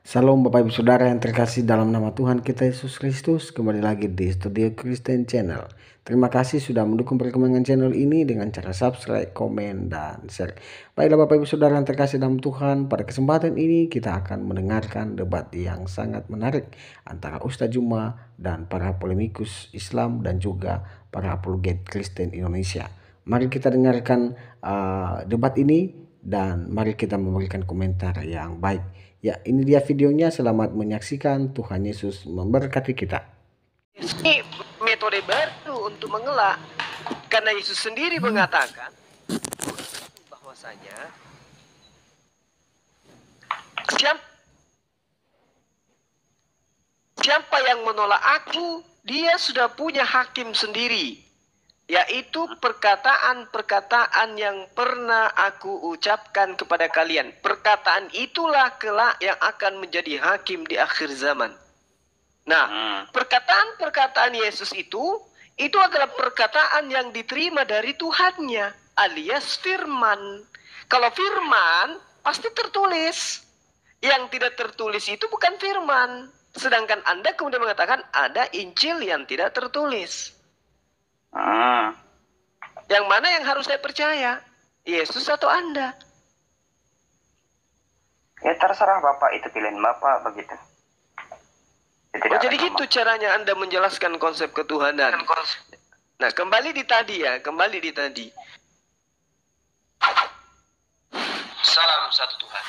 Salam Bapak Ibu Saudara yang terkasih dalam nama Tuhan kita Yesus Kristus. Kembali lagi di Studio Kristen Channel. Terima kasih sudah mendukung perkembangan channel ini dengan cara subscribe, komen, dan share. Baiklah Bapak Ibu Saudara yang terkasih dalam Tuhan, pada kesempatan ini kita akan mendengarkan debat yang sangat menarik antara Ustaz Juma dan para polemikus Islam dan juga para apologet Kristen Indonesia. Mari kita dengarkan debat ini dan mari kita memberikan komentar yang baik. Ya, ini dia videonya. Selamat menyaksikan. Tuhan Yesus memberkati kita. Ini metode baru untuk mengelak, karena Yesus sendiri mengatakan bahwasanya siapa yang menolak aku, dia sudah punya hakim sendiri, yaitu perkataan-perkataan yang pernah aku ucapkan kepada kalian. Perkataan itulah kelak yang akan menjadi hakim di akhir zaman. Nah, perkataan-perkataan Yesus itu adalah perkataan yang diterima dari Tuhannya, alias firman. Kalau firman, pasti tertulis. Yang tidak tertulis itu bukan firman. Sedangkan Anda kemudian mengatakan ada Injil yang tidak tertulis. Yang mana yang harus saya percaya? Yesus atau Anda? Ya terserah Bapak, itu pilihan Bapak begitu. Oh, jadi gitu caranya Anda menjelaskan konsep ketuhanan. Nah, kembali di tadi ya, kembali di tadi. Salam satu Tuhan.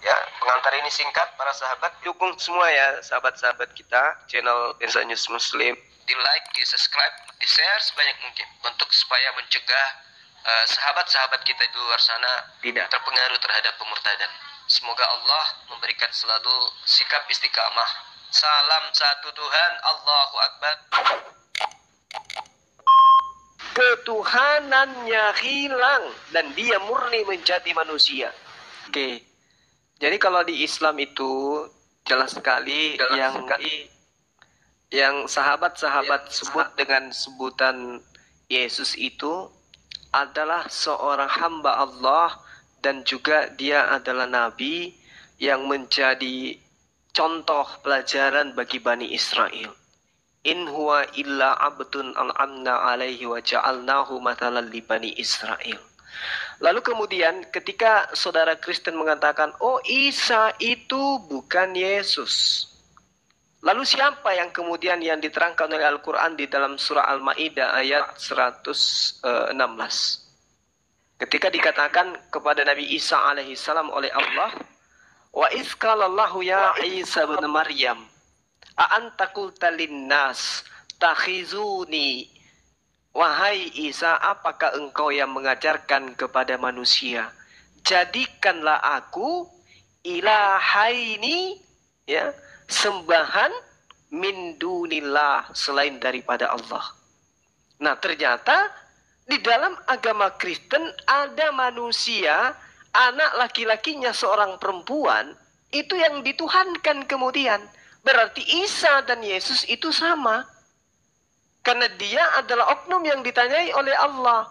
Ya, pengantar ini singkat, para sahabat. Dukung semua ya, sahabat-sahabat kita, channel Insa News Muslim. Di like, di subscribe, di share sebanyak mungkin untuk supaya mencegah sahabat-sahabat kita di luar sana tidak terpengaruh terhadap pemurtadan. Semoga Allah memberikan selalu sikap istiqamah. Salam satu Tuhan, Allahu Akbar. Ketuhanannya hilang dan dia murni menjadi manusia. Oke. Jadi kalau di Islam itu jelas sekali yang sahabat-sahabat sebut dengan sebutan Yesus itu adalah seorang hamba Allah dan juga dia adalah nabi yang menjadi contoh pelajaran bagi Bani Israel. In huwa illa abdun an'amna alaihi wa ja'alnahu mathalan li Bani Israel. Lalu kemudian ketika saudara Kristen mengatakan, oh Isa itu bukan Yesus. Lalu siapa yang kemudian yang diterangkan oleh Al-Quran di dalam surah Al-Ma'idah ayat 116. Ketika dikatakan kepada Nabi Isa alaihissalam oleh Allah, wa izqalallahu ya Isa bin Maryam, a'anta qulta linnas takhizuni. Wahai Isa, apakah engkau yang mengajarkan kepada manusia, jadikanlah aku ilahaini, ya, sembahan min dunillah, selain daripada Allah. Nah, ternyata di dalam agama Kristen ada manusia, anak laki-lakinya seorang perempuan, itu yang dituhankan kemudian. Berarti Isa dan Yesus itu sama. Karena dia adalah oknum yang ditanyai oleh Allah.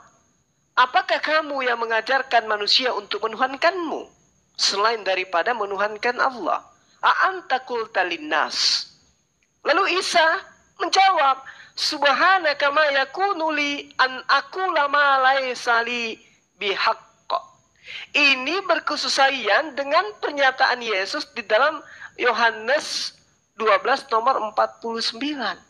Apakah kamu yang mengajarkan manusia untuk menuhankanmu selain daripada menuhankan Allah? A'anta qulta linnas. Lalu Isa menjawab, subhanaka ma yakunu li an aqula ma laysa li bihaqq. Ini berkesesuaian dengan pernyataan Yesus di dalam Yohanes 12 nomor 49.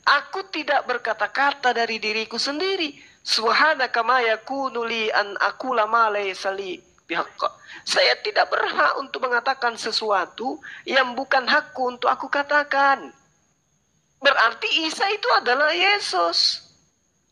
Aku tidak berkata-kata dari diriku sendiri. Subhanaka ma yakunu li an aqula ma laysa li bihaqq. Saya tidak berhak untuk mengatakan sesuatu yang bukan hakku untuk aku katakan. Berarti Isa itu adalah Yesus.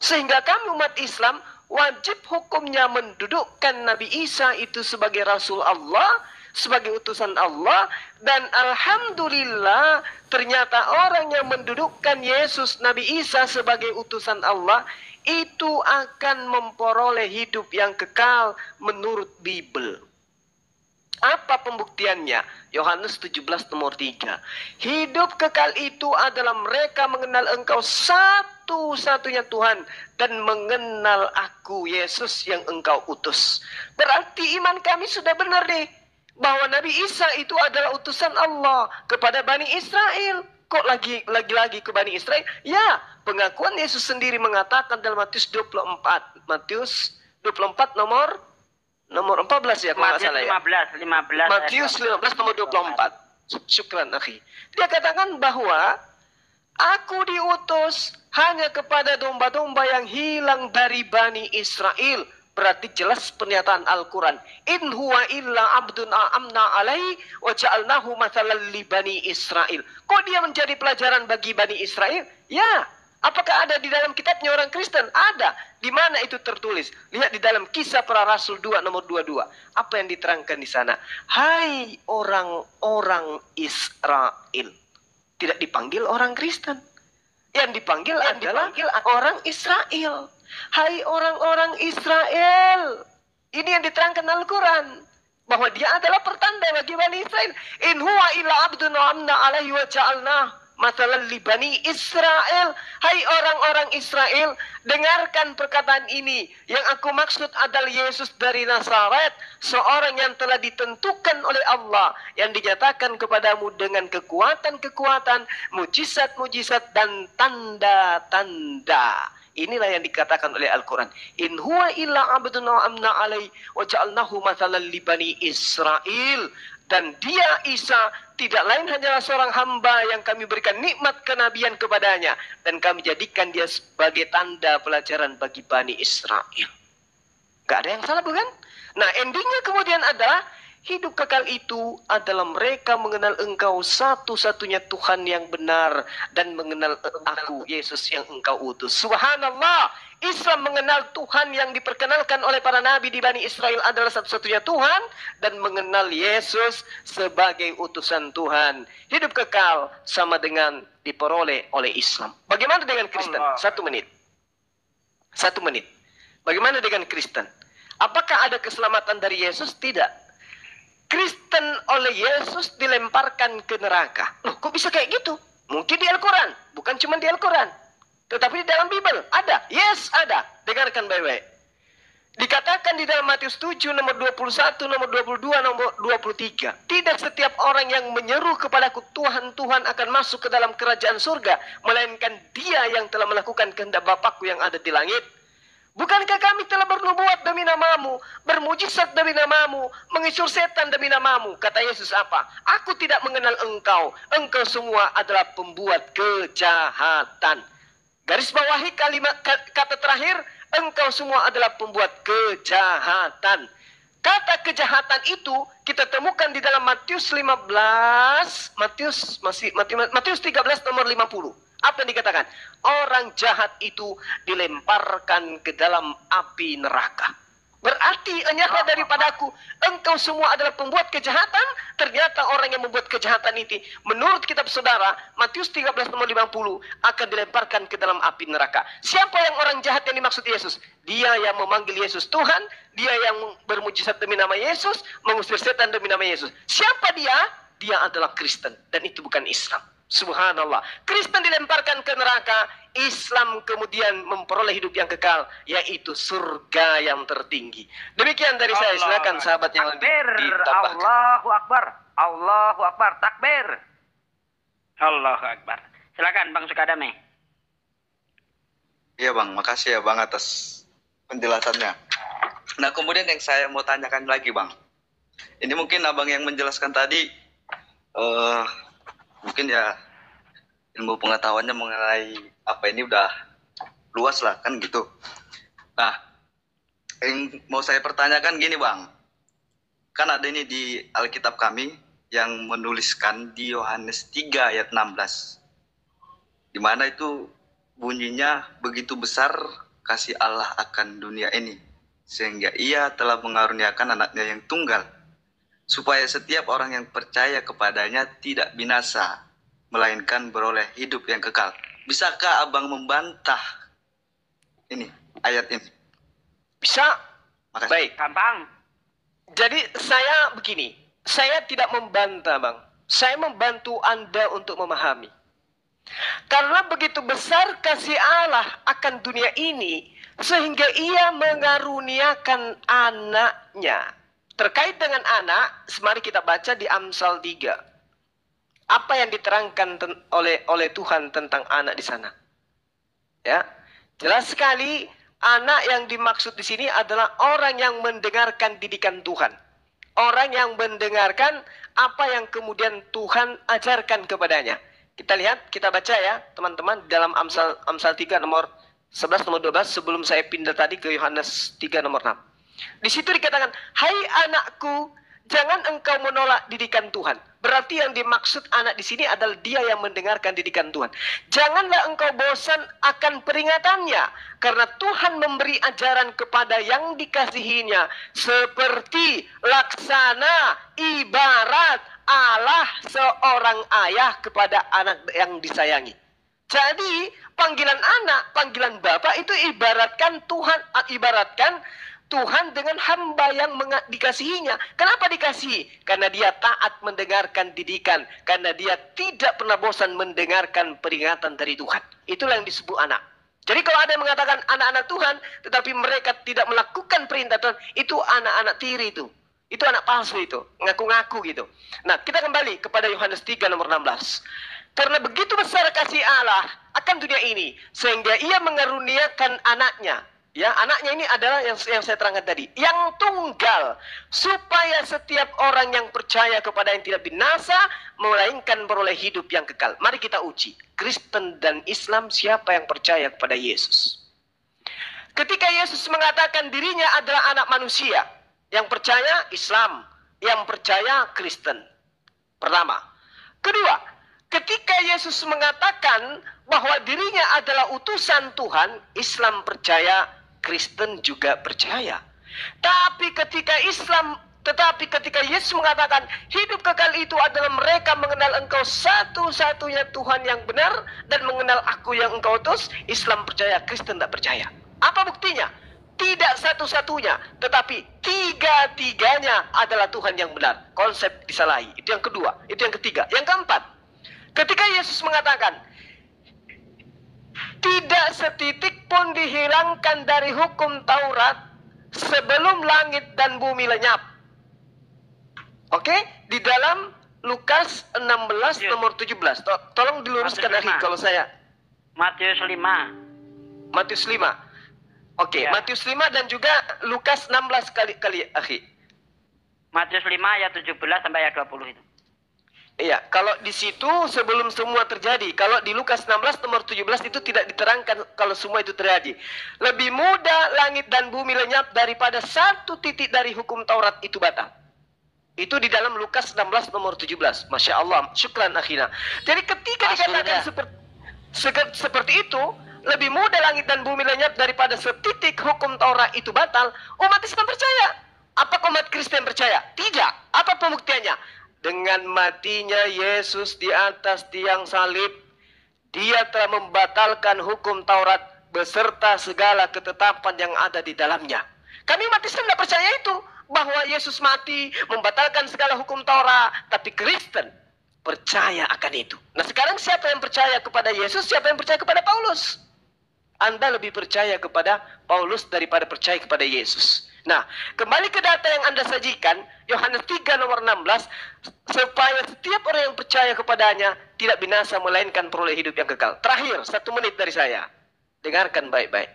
Sehingga kami umat Islam wajib hukumnya mendudukkan Nabi Isa itu sebagai Rasul Allah, sebagai utusan Allah. Dan alhamdulillah ternyata orang yang mendudukkan Yesus Nabi Isa sebagai utusan Allah itu akan memperoleh hidup yang kekal menurut Bible. Apa pembuktiannya? Yohanes 17 nomor 3. Hidup kekal itu adalah mereka mengenal Engkau satu-satunya Tuhan dan mengenal Aku, Yesus yang Engkau utus. Berarti iman kami sudah benar nih, bahwa Nabi Isa itu adalah utusan Allah kepada Bani Israel. Kok lagi ke Bani Israel? Ya, pengakuan Yesus sendiri mengatakan dalam Matius 24. Matius 24 nomor 14 ya, kalau nggak salah ya. 15. Matius 15 nomor 24. Syukran, akhi. Dia katakan bahwa Aku diutus hanya kepada domba-domba yang hilang dari Bani Israel. Berarti jelas pernyataan Al-Quran. In huwa illa abdun a'amna alaihi wa ja'alnahu mathalan li Bani Israel. Kok dia menjadi pelajaran bagi Bani Israel? Ya. Apakah ada di dalam kitabnya orang Kristen? Ada. Di mana itu tertulis? Lihat di dalam Kisah Para Rasul 2 nomor 22. Apa yang diterangkan di sana? Hai orang-orang Israel. Tidak dipanggil orang Kristen. Yang dipanggil adalah orang Israel. Hai orang-orang Israel. Ini yang diterangkan Al-Quran. Bahwa dia adalah pertanda bagi Bani Israel. In huwa illa abdun amna alaihi wa ja'alnah mathalan li Bani Israel. Hai orang-orang Israel, dengarkan perkataan ini. Yang aku maksud adalah Yesus dari Nazaret, seorang yang telah ditentukan oleh Allah, yang dinyatakan kepadamu dengan kekuatan-kekuatan, mujizat-mujizat dan tanda-tanda. Inilah yang dikatakan oleh Al-Quran. In huwa illa abdun amna alaihi wa ja'alnahu mathalan li Bani Israel. Dan dia Isa tidak lain hanyalah seorang hamba yang kami berikan nikmat kenabian kepadanya. Dan kami jadikan dia sebagai tanda pelajaran bagi Bani Israel. Gak ada yang salah, bukan? Nah, endingnya kemudian adalah hidup kekal itu adalah mereka mengenal Engkau satu-satunya Tuhan yang benar dan mengenal Aku, Yesus yang Engkau utus. Subhanallah. Islam mengenal Tuhan yang diperkenalkan oleh para nabi di Bani Israel adalah satu-satunya Tuhan dan mengenal Yesus sebagai utusan Tuhan. Hidup kekal sama dengan diperoleh oleh Islam. Bagaimana dengan Kristen? 1 menit. 1 menit. Bagaimana dengan Kristen? Apakah ada keselamatan dari Yesus? Tidak. Kristen oleh Yesus dilemparkan ke neraka. Loh, kok bisa kayak gitu? Mungkin di Al-Quran. Bukan cuma di Al-Quran. Tetapi di dalam Bible ada. Yes, ada. Dengarkan baik-baik. Dikatakan di dalam Matius 7 nomor 21, nomor 22, nomor 23. Tidak setiap orang yang menyeru kepadaku Tuhan, Tuhan akan masuk ke dalam kerajaan surga. Melainkan dia yang telah melakukan kehendak Bapakku yang ada di langit. Bukankah kami telah bernubuat demi namamu, bermujizat demi namamu, mengisur setan demi namamu? Kata Yesus apa? Aku tidak mengenal engkau. Engkau semua adalah pembuat kejahatan. Garis bawahi kata terakhir, engkau semua adalah pembuat kejahatan. Kata kejahatan itu kita temukan di dalam Matius 15, Matius 13 nomor 50. Apa yang dikatakan? Orang jahat itu dilemparkan ke dalam api neraka. Berarti nyata daripadaku, engkau semua adalah pembuat kejahatan. Ternyata orang yang membuat kejahatan itu, menurut kitab saudara, Matius 13 nomor 50, akan dilemparkan ke dalam api neraka. Siapa yang orang jahat yang dimaksud Yesus? Dia yang memanggil Yesus Tuhan, dia yang bermujizat demi nama Yesus, mengusir setan demi nama Yesus. Siapa dia? Dia adalah Kristen, dan itu bukan Islam. Subhanallah. Kristen dilemparkan ke neraka, Islam kemudian memperoleh hidup yang kekal, yaitu surga yang tertinggi. Demikian dari saya. Silakan sahabat yang lebih ditambahkan. Allahu Akbar. Allahu Akbar. Takbir. Allahu Akbar. Silakan Bang Sukadame. Iya Bang, makasih ya Bang atas penjelasannya. Nah kemudian yang saya mau tanyakan lagi Bang, ini mungkin Abang yang menjelaskan tadi, mungkin ya ilmu pengetahuannya mengenai apa ini udah luas lah kan gitu. Nah yang mau saya pertanyakan gini Bang, kan ada ini di Alkitab kami yang menuliskan di Yohanes 3 ayat 16, di mana itu bunyinya, begitu besar kasih Allah akan dunia ini sehingga ia telah mengaruniakan anaknya yang tunggal, supaya setiap orang yang percaya kepadanya tidak binasa, melainkan beroleh hidup yang kekal. Bisakah Abang membantah ini, ayat ini? Bisa? Makasih. Baik. Gampang. Jadi saya begini, saya tidak membantah, Bang. Saya membantu Anda untuk memahami. Karena begitu besar kasih Allah akan dunia ini, sehingga ia mengaruniakan anaknya. Terkait dengan anak, mari kita baca di Amsal 3. Apa yang diterangkan oleh Tuhan tentang anak di sana? Ya, jelas sekali anak yang dimaksud di sini adalah orang yang mendengarkan didikan Tuhan. Orang yang mendengarkan apa yang kemudian Tuhan ajarkan kepadanya. Kita lihat, kita baca ya teman-teman dalam Amsal 3 nomor 11 nomor 12 sebelum saya pindah tadi ke Yohanes 3 nomor 6. Di situ dikatakan, "Hai anakku, jangan engkau menolak didikan Tuhan." Berarti yang dimaksud anak di sini adalah dia yang mendengarkan didikan Tuhan. Janganlah engkau bosan akan peringatannya, karena Tuhan memberi ajaran kepada yang dikasihinya seperti laksana ibarat Allah seorang ayah kepada anak yang disayangi. Jadi panggilan anak, panggilan bapak itu ibaratkan Tuhan dengan hamba yang dikasihinya. Kenapa dikasihi? Karena dia taat mendengarkan didikan. Karena dia tidak pernah bosan mendengarkan peringatan dari Tuhan. Itulah yang disebut anak. Jadi kalau ada yang mengatakan anak-anak Tuhan, tetapi mereka tidak melakukan perintah Tuhan, itu anak-anak tiri itu. Itu anak palsu itu. Ngaku-ngaku gitu. Nah, kita kembali kepada Yohanes 3 nomor 16. Karena begitu besar kasih Allah akan dunia ini, sehingga ia mengaruniakan anaknya. Ya, anaknya ini adalah yang saya terangkan tadi, yang tunggal, supaya setiap orang yang percaya kepada yang tidak binasa, melainkan beroleh hidup yang kekal. Mari kita uji, Kristen dan Islam, siapa yang percaya kepada Yesus? Ketika Yesus mengatakan dirinya adalah anak manusia, yang percaya Islam, yang percaya Kristen. Pertama. Kedua, ketika Yesus mengatakan bahwa dirinya adalah utusan Tuhan, Islam percaya, Kristen juga percaya. Tapi ketika Yesus mengatakan hidup kekal itu adalah mereka mengenal engkau satu-satunya Tuhan yang benar dan mengenal aku yang engkau utus, Islam percaya, Kristen tidak percaya. Apa buktinya? Tidak satu-satunya, tetapi tiga-tiganya adalah Tuhan yang benar. Konsep disalahi. Itu yang kedua. Itu yang ketiga. Yang keempat, ketika Yesus mengatakan tidak setitik pun dihilangkan dari hukum Taurat sebelum langit dan bumi lenyap. Oke? Di dalam Lukas 16 nomor 17. Tolong diluruskan lagi kalau saya. Matius 5. Matius 5. Oke, ya. Matius 5 dan juga Lukas 16 kali akhi. Matius 5 ayat 17 sampai ayat 20 itu. Iya, kalau di situ sebelum semua terjadi. Kalau di Lukas 16 nomor 17 itu tidak diterangkan kalau semua itu terjadi. Lebih mudah langit dan bumi lenyap daripada satu titik dari hukum Taurat itu batal. Itu di dalam Lukas 16 nomor 17. Masya Allah, syukran akhina. Jadi ketika dikatakan seperti itu, lebih mudah langit dan bumi lenyap daripada setitik hukum Taurat itu batal, umat Islam percaya. Apa umat Kristen percaya? Tidak. Apa pembuktiannya? Dengan matinya Yesus di atas tiang salib, dia telah membatalkan hukum Taurat beserta segala ketetapan yang ada di dalamnya. Kami umat Islam tidak percaya itu, bahwa Yesus mati membatalkan segala hukum Taurat, tapi Kristen percaya akan itu. Nah sekarang siapa yang percaya kepada Yesus, siapa yang percaya kepada Paulus? Anda lebih percaya kepada Paulus daripada percaya kepada Yesus. Nah, kembali ke data yang Anda sajikan, Yohanes 3 nomor 16, supaya setiap orang yang percaya kepadanya tidak binasa melainkan peroleh hidup yang kekal. Terakhir, 1 menit dari saya. Dengarkan baik-baik.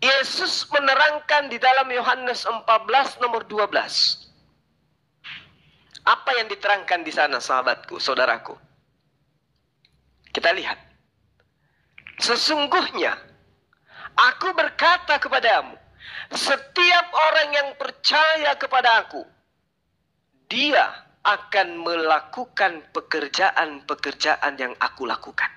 Yesus menerangkan di dalam Yohanes 14 nomor 12. Apa yang diterangkan di sana, sahabatku, saudaraku? Kita lihat. Sesungguhnya, aku berkata kepadamu, setiap orang yang percaya kepada aku, dia akan melakukan pekerjaan-pekerjaan yang aku lakukan.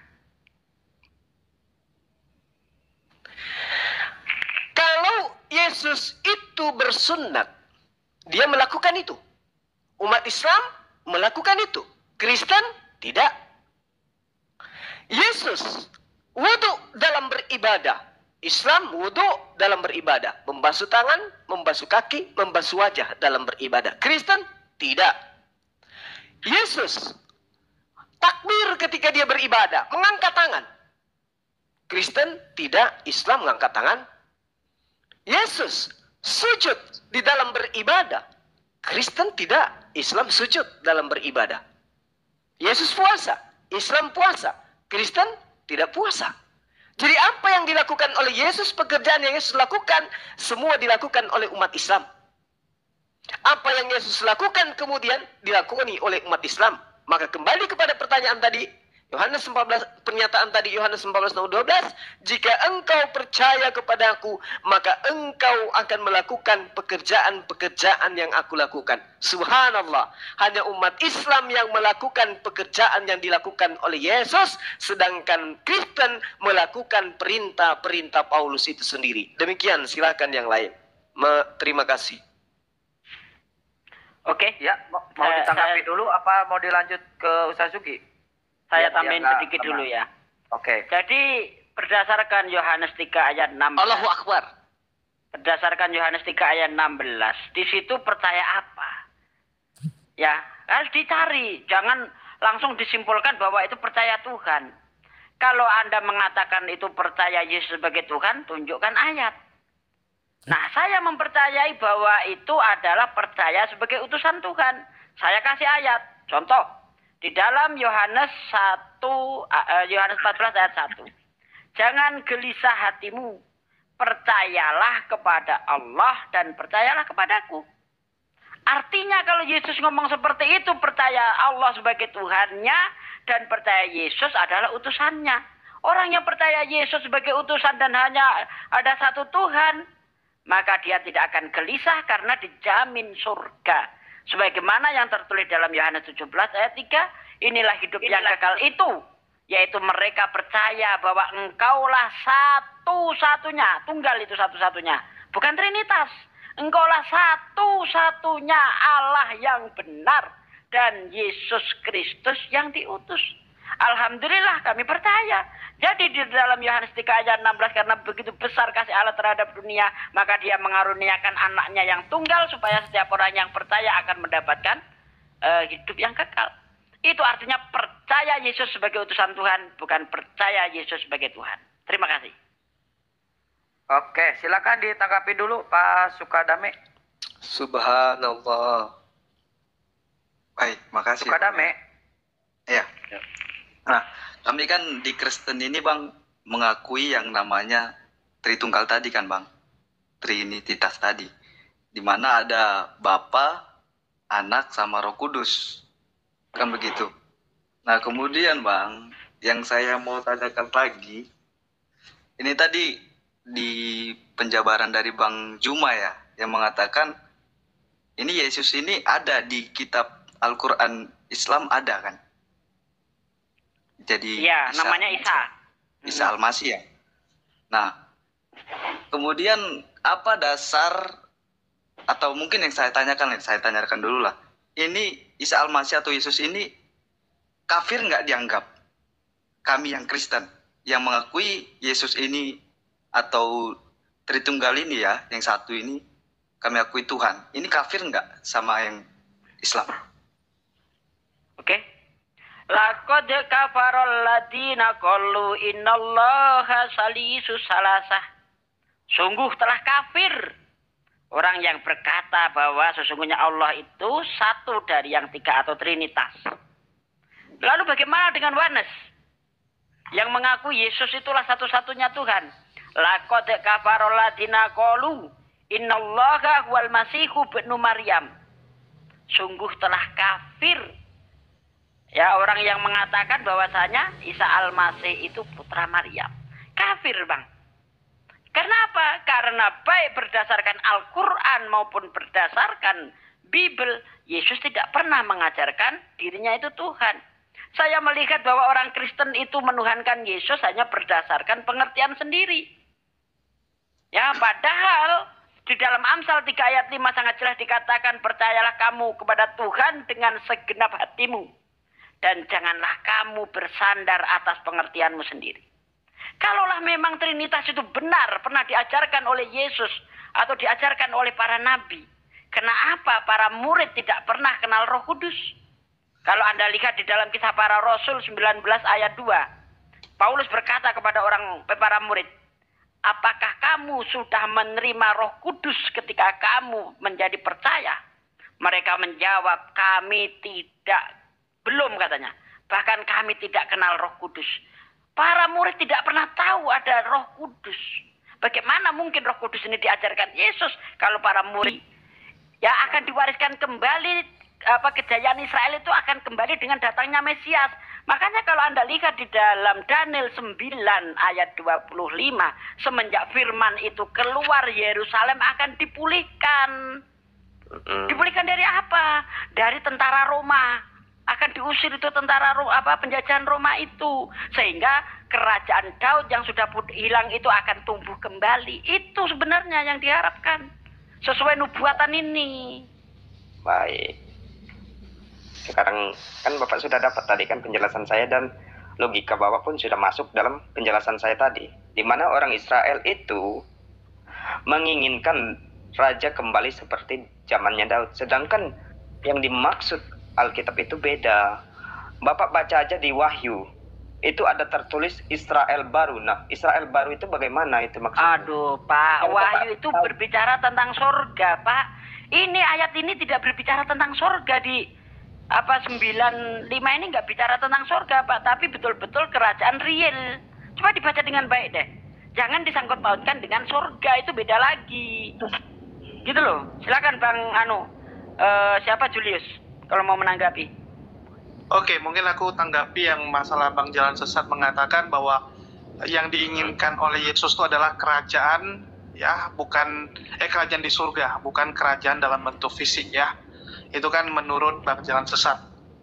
Kalau Yesus itu bersunat, dia melakukan itu. Umat Islam melakukan itu. Kristen tidak. Yesus wudu dalam beribadah. Islam wudu dalam beribadah. Membasuh tangan, membasuh kaki, membasuh wajah dalam beribadah. Kristen Tidak. Yesus takbir ketika dia beribadah, mengangkat tangan. Kristen tidak, Islam mengangkat tangan. Yesus sujud di dalam beribadah. Kristen tidak, Islam sujud dalam beribadah. Yesus puasa, Islam puasa, Kristen tidak puasa. Jadi apa yang dilakukan oleh Yesus, pekerjaan yang Yesus lakukan, semua dilakukan oleh umat Islam. Apa yang Yesus lakukan kemudian dilakukan oleh umat Islam. Maka kembali kepada pertanyaan tadi, Yohanes 14, pernyataan tadi Yohanes 14:12, jika engkau percaya kepadaku, maka engkau akan melakukan pekerjaan-pekerjaan yang aku lakukan. Subhanallah, hanya umat Islam yang melakukan pekerjaan yang dilakukan oleh Yesus, sedangkan Kristen melakukan perintah-perintah Paulus itu sendiri. Demikian, silakan yang lain. Terima kasih. Oke, Ya, mau ditanggapi dulu apa mau dilanjut ke Ustaz Sugi? saya Biar tambahin nggak sedikit kena. dulu ya. Oke. Jadi berdasarkan Yohanes 3 ayat 16. Allahu Akbar. Berdasarkan Yohanes 3 ayat 16, di situ percaya apa? Ya, harus dicari, jangan langsung disimpulkan bahwa itu percaya Tuhan. Kalau Anda mengatakan itu percaya Yesus sebagai Tuhan, tunjukkan ayat. Nah, saya mempercayai bahwa itu adalah percaya sebagai utusan Tuhan. Saya kasih ayat. Contoh, di dalam Yohanes 14 ayat 1. Jangan gelisah hatimu. Percayalah kepada Allah dan percayalah kepadaku. Artinya kalau Yesus ngomong seperti itu, percaya Allah sebagai Tuhannya dan percaya Yesus adalah utusannya. Orang yang percaya Yesus sebagai utusan dan hanya ada satu Tuhan, maka dia tidak akan gelisah karena dijamin surga. Sebagaimana yang tertulis dalam Yohanes 17 ayat 3, inilah hidup yang kekal itu, yaitu mereka percaya bahwa engkaulah satu-satunya, tunggal itu satu-satunya, bukan Trinitas. Engkaulah satu-satunya Allah yang benar dan Yesus Kristus yang diutus. Alhamdulillah kami percaya. Jadi di dalam Yohanes 3 ayat 16, karena begitu besar kasih Allah terhadap dunia, maka dia mengaruniakan anaknya yang tunggal supaya setiap orang yang percaya akan mendapatkan hidup yang kekal. Itu artinya percaya Yesus sebagai utusan Tuhan, bukan percaya Yesus sebagai Tuhan. Terima kasih. Oke, silakan ditanggapi dulu Pak Sukadame. Subhanallah. Baik, makasih. Sukadame. Ya. Nah, kami kan di Kristen ini Bang mengakui yang namanya Tritunggal tadi kan Bang, Trinitas tadi, di mana ada Bapa, Anak sama Roh Kudus, kan begitu. Nah kemudian Bang, yang saya mau tanyakan lagi, ini tadi di penjabaran dari Bang Juma ya, yang mengatakan ini Yesus ini ada di kitab Al-Quran Islam ada kan? Jadi Ya, namanya Isa. Isa Al-Masih ya. Nah, kemudian apa dasar atau mungkin yang saya tanyakan dulu lah. Ini Isa Al-Masih atau Yesus ini kafir nggak dianggap? Kami yang Kristen yang mengakui Yesus ini atau Tritunggal ini ya, yang satu ini kami akui Tuhan. Ini kafir nggak sama yang Islam? Oke. Laqad kafarol ladina qalu innallaha salisu salasah. Sungguh telah kafir orang yang berkata bahwa sesungguhnya Allah itu satu dari yang tiga atau Trinitas. Lalu bagaimana dengan Yohanes yang mengaku Yesus itulah satu-satunya Tuhan? Laqad kafarol ladina qalu innallaha huwal masihu ibnu Maryam. Sungguh telah kafir ya orang yang mengatakan bahwasanya Isa Al-Masih itu putra Maryam. Kafir Bang. Karena apa? Karena baik berdasarkan Al-Quran maupun berdasarkan Bible, Yesus tidak pernah mengajarkan dirinya itu Tuhan. Saya melihat bahwa orang Kristen itu menuhankan Yesus hanya berdasarkan pengertian sendiri. Ya, padahal di dalam Amsal 3 ayat 5 sangat jelas dikatakan, percayalah kamu kepada Tuhan dengan segenap hatimu. Dan janganlah kamu bersandar atas pengertianmu sendiri. Kalaulah memang Trinitas itu benar, pernah diajarkan oleh Yesus atau diajarkan oleh para nabi, kenapa para murid tidak pernah kenal Roh Kudus? Kalau Anda lihat di dalam Kisah Para Rasul 19 ayat 2, Paulus berkata kepada para murid, apakah kamu sudah menerima Roh Kudus ketika kamu menjadi percaya? Mereka menjawab, kami tidak, belum katanya. Bahkan kami tidak kenal Roh Kudus. Para murid tidak pernah tahu ada Roh Kudus. Bagaimana mungkin Roh Kudus ini diajarkan Yesus kalau para murid ya akan diwariskan kembali, kejayaan Israel itu akan kembali dengan datangnya Mesias. Makanya kalau Anda lihat di dalam Daniel 9 ayat 25, semenjak firman itu keluar, Yerusalem akan dipulihkan. Dipulihkan dari apa? Dari tentara Roma. Akan diusir itu tentara penjajahan Roma itu. Sehingga kerajaan Daud yang sudah hilang itu akan tumbuh kembali. Itu sebenarnya yang diharapkan. Sesuai nubuatan ini. Baik. Sekarang kan Bapak sudah dapat tadi kan penjelasan saya, dan logika Bapak pun sudah masuk dalam penjelasan saya tadi. Di mana orang Israel itu menginginkan raja kembali seperti zamannya Daud. Sedangkan yang dimaksud Alkitab itu beda. Bapak baca aja di Wahyu. Itu ada tertulis Israel baru. Nah, Israel baru itu bagaimana itu maksudnya? Aduh, Pak. Wahyu itu berbicara tentang sorga, Pak. Ini ayat ini tidak berbicara tentang sorga di 95 ini nggak bicara tentang sorga, Pak, tapi betul-betul kerajaan real. Coba dibaca dengan baik deh. Jangan disangkut pautkan dengan sorga, itu beda lagi. Gitu loh. Silakan Bang siapa Julius kalau mau menanggapi. Oke, mungkin aku tanggapi yang masalah Bang Jalan Sesat mengatakan bahwa yang diinginkan oleh Yesus itu adalah kerajaan, ya, bukan kerajaan di surga, bukan kerajaan dalam bentuk fisik, ya. Itu kan menurut Bang Jalan Sesat.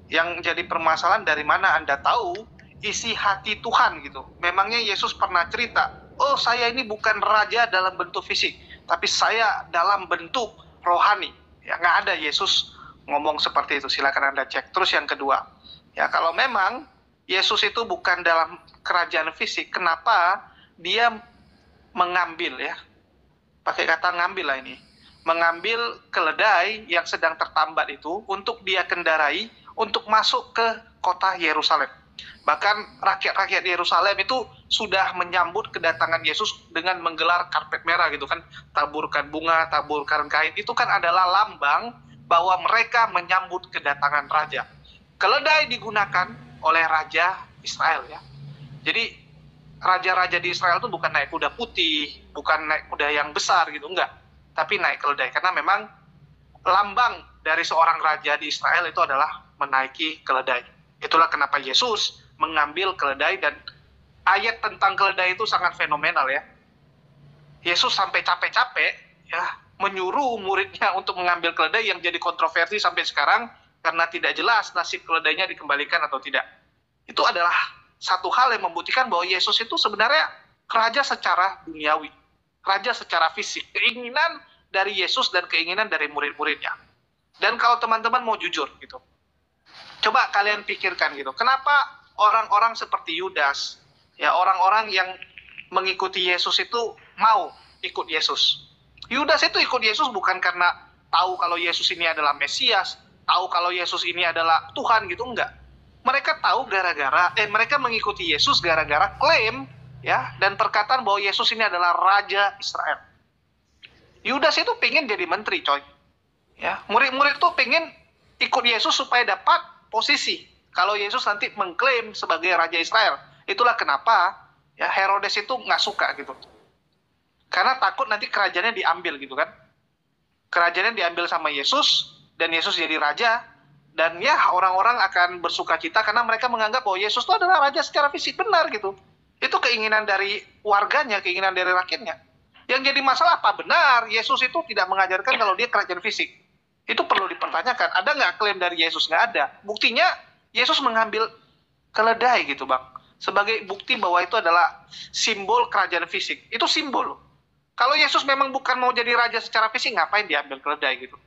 Yang jadi permasalahan, dari mana Anda tahu isi hati Tuhan gitu? Memangnya Yesus pernah cerita, oh saya ini bukan raja dalam bentuk fisik, tapi saya dalam bentuk rohani. Ya nggak ada Yesus ngomong seperti itu. Silakan Anda cek. Terus yang kedua, ya kalau memang Yesus itu bukan dalam kerajaan fisik, kenapa dia mengambil, ya, pakai kata ngambil lah ini, mengambil keledai yang sedang tertambat itu untuk dia kendarai untuk masuk ke kota Yerusalem. Bahkan rakyat-rakyat Yerusalem itu sudah menyambut kedatangan Yesus dengan menggelar karpet merah gitu kan, taburkan bunga, taburkan kain. Itu kan adalah lambang bahwa mereka menyambut kedatangan raja. Keledai digunakan oleh raja Israel, ya. Jadi raja-raja di Israel itu bukan naik kuda putih, bukan naik kuda yang besar gitu, enggak. Tapi naik keledai, karena memang lambang dari seorang raja di Israel itu adalah menaiki keledai. Itulah kenapa Yesus mengambil keledai, dan ayat tentang keledai itu sangat fenomenal, ya. Yesus sampai capek-capek, ya, menyuruh muridnya untuk mengambil keledai yang jadi kontroversi sampai sekarang karena tidak jelas nasib keledainya dikembalikan atau tidak. Itu adalah satu hal yang membuktikan bahwa Yesus itu sebenarnya raja secara duniawi, raja secara fisik. Keinginan dari Yesus dan keinginan dari murid-muridnya. Dan kalau teman-teman mau jujur gitu, coba kalian pikirkan gitu, kenapa orang-orang seperti Yudas, ya, orang-orang yang mengikuti Yesus itu mau ikut Yesus. Yudas itu ikut Yesus bukan karena tahu kalau Yesus ini adalah Mesias, tahu kalau Yesus ini adalah Tuhan gitu, enggak. Mereka tahu mereka mengikuti Yesus gara-gara klaim, ya, dan perkataan bahwa Yesus ini adalah Raja Israel. Yudas itu pengen jadi menteri, coy. Ya, murid-murid itu pengen ikut Yesus supaya dapat posisi. Kalau Yesus nanti mengklaim sebagai Raja Israel, itulah kenapa, ya, Herodes itu nggak suka gitu. Karena takut nanti kerajaannya diambil gitu kan. Kerajaannya diambil sama Yesus, dan Yesus jadi raja, dan ya orang-orang akan bersuka cita karena mereka menganggap bahwa Yesus itu adalah raja secara fisik, benar gitu. Itu keinginan dari warganya, keinginan dari rakyatnya. Yang jadi masalah apa? Benar, Yesus itu tidak mengajarkan kalau dia kerajaan fisik. Itu perlu dipertanyakan. Ada nggak klaim dari Yesus? Nggak ada. Buktinya Yesus mengambil keledai gitu, Bang. Sebagai bukti bahwa itu adalah simbol kerajaan fisik. Itu simbol. Kalau Yesus memang bukan mau jadi raja secara fisik, ngapain diambil keledai gitu?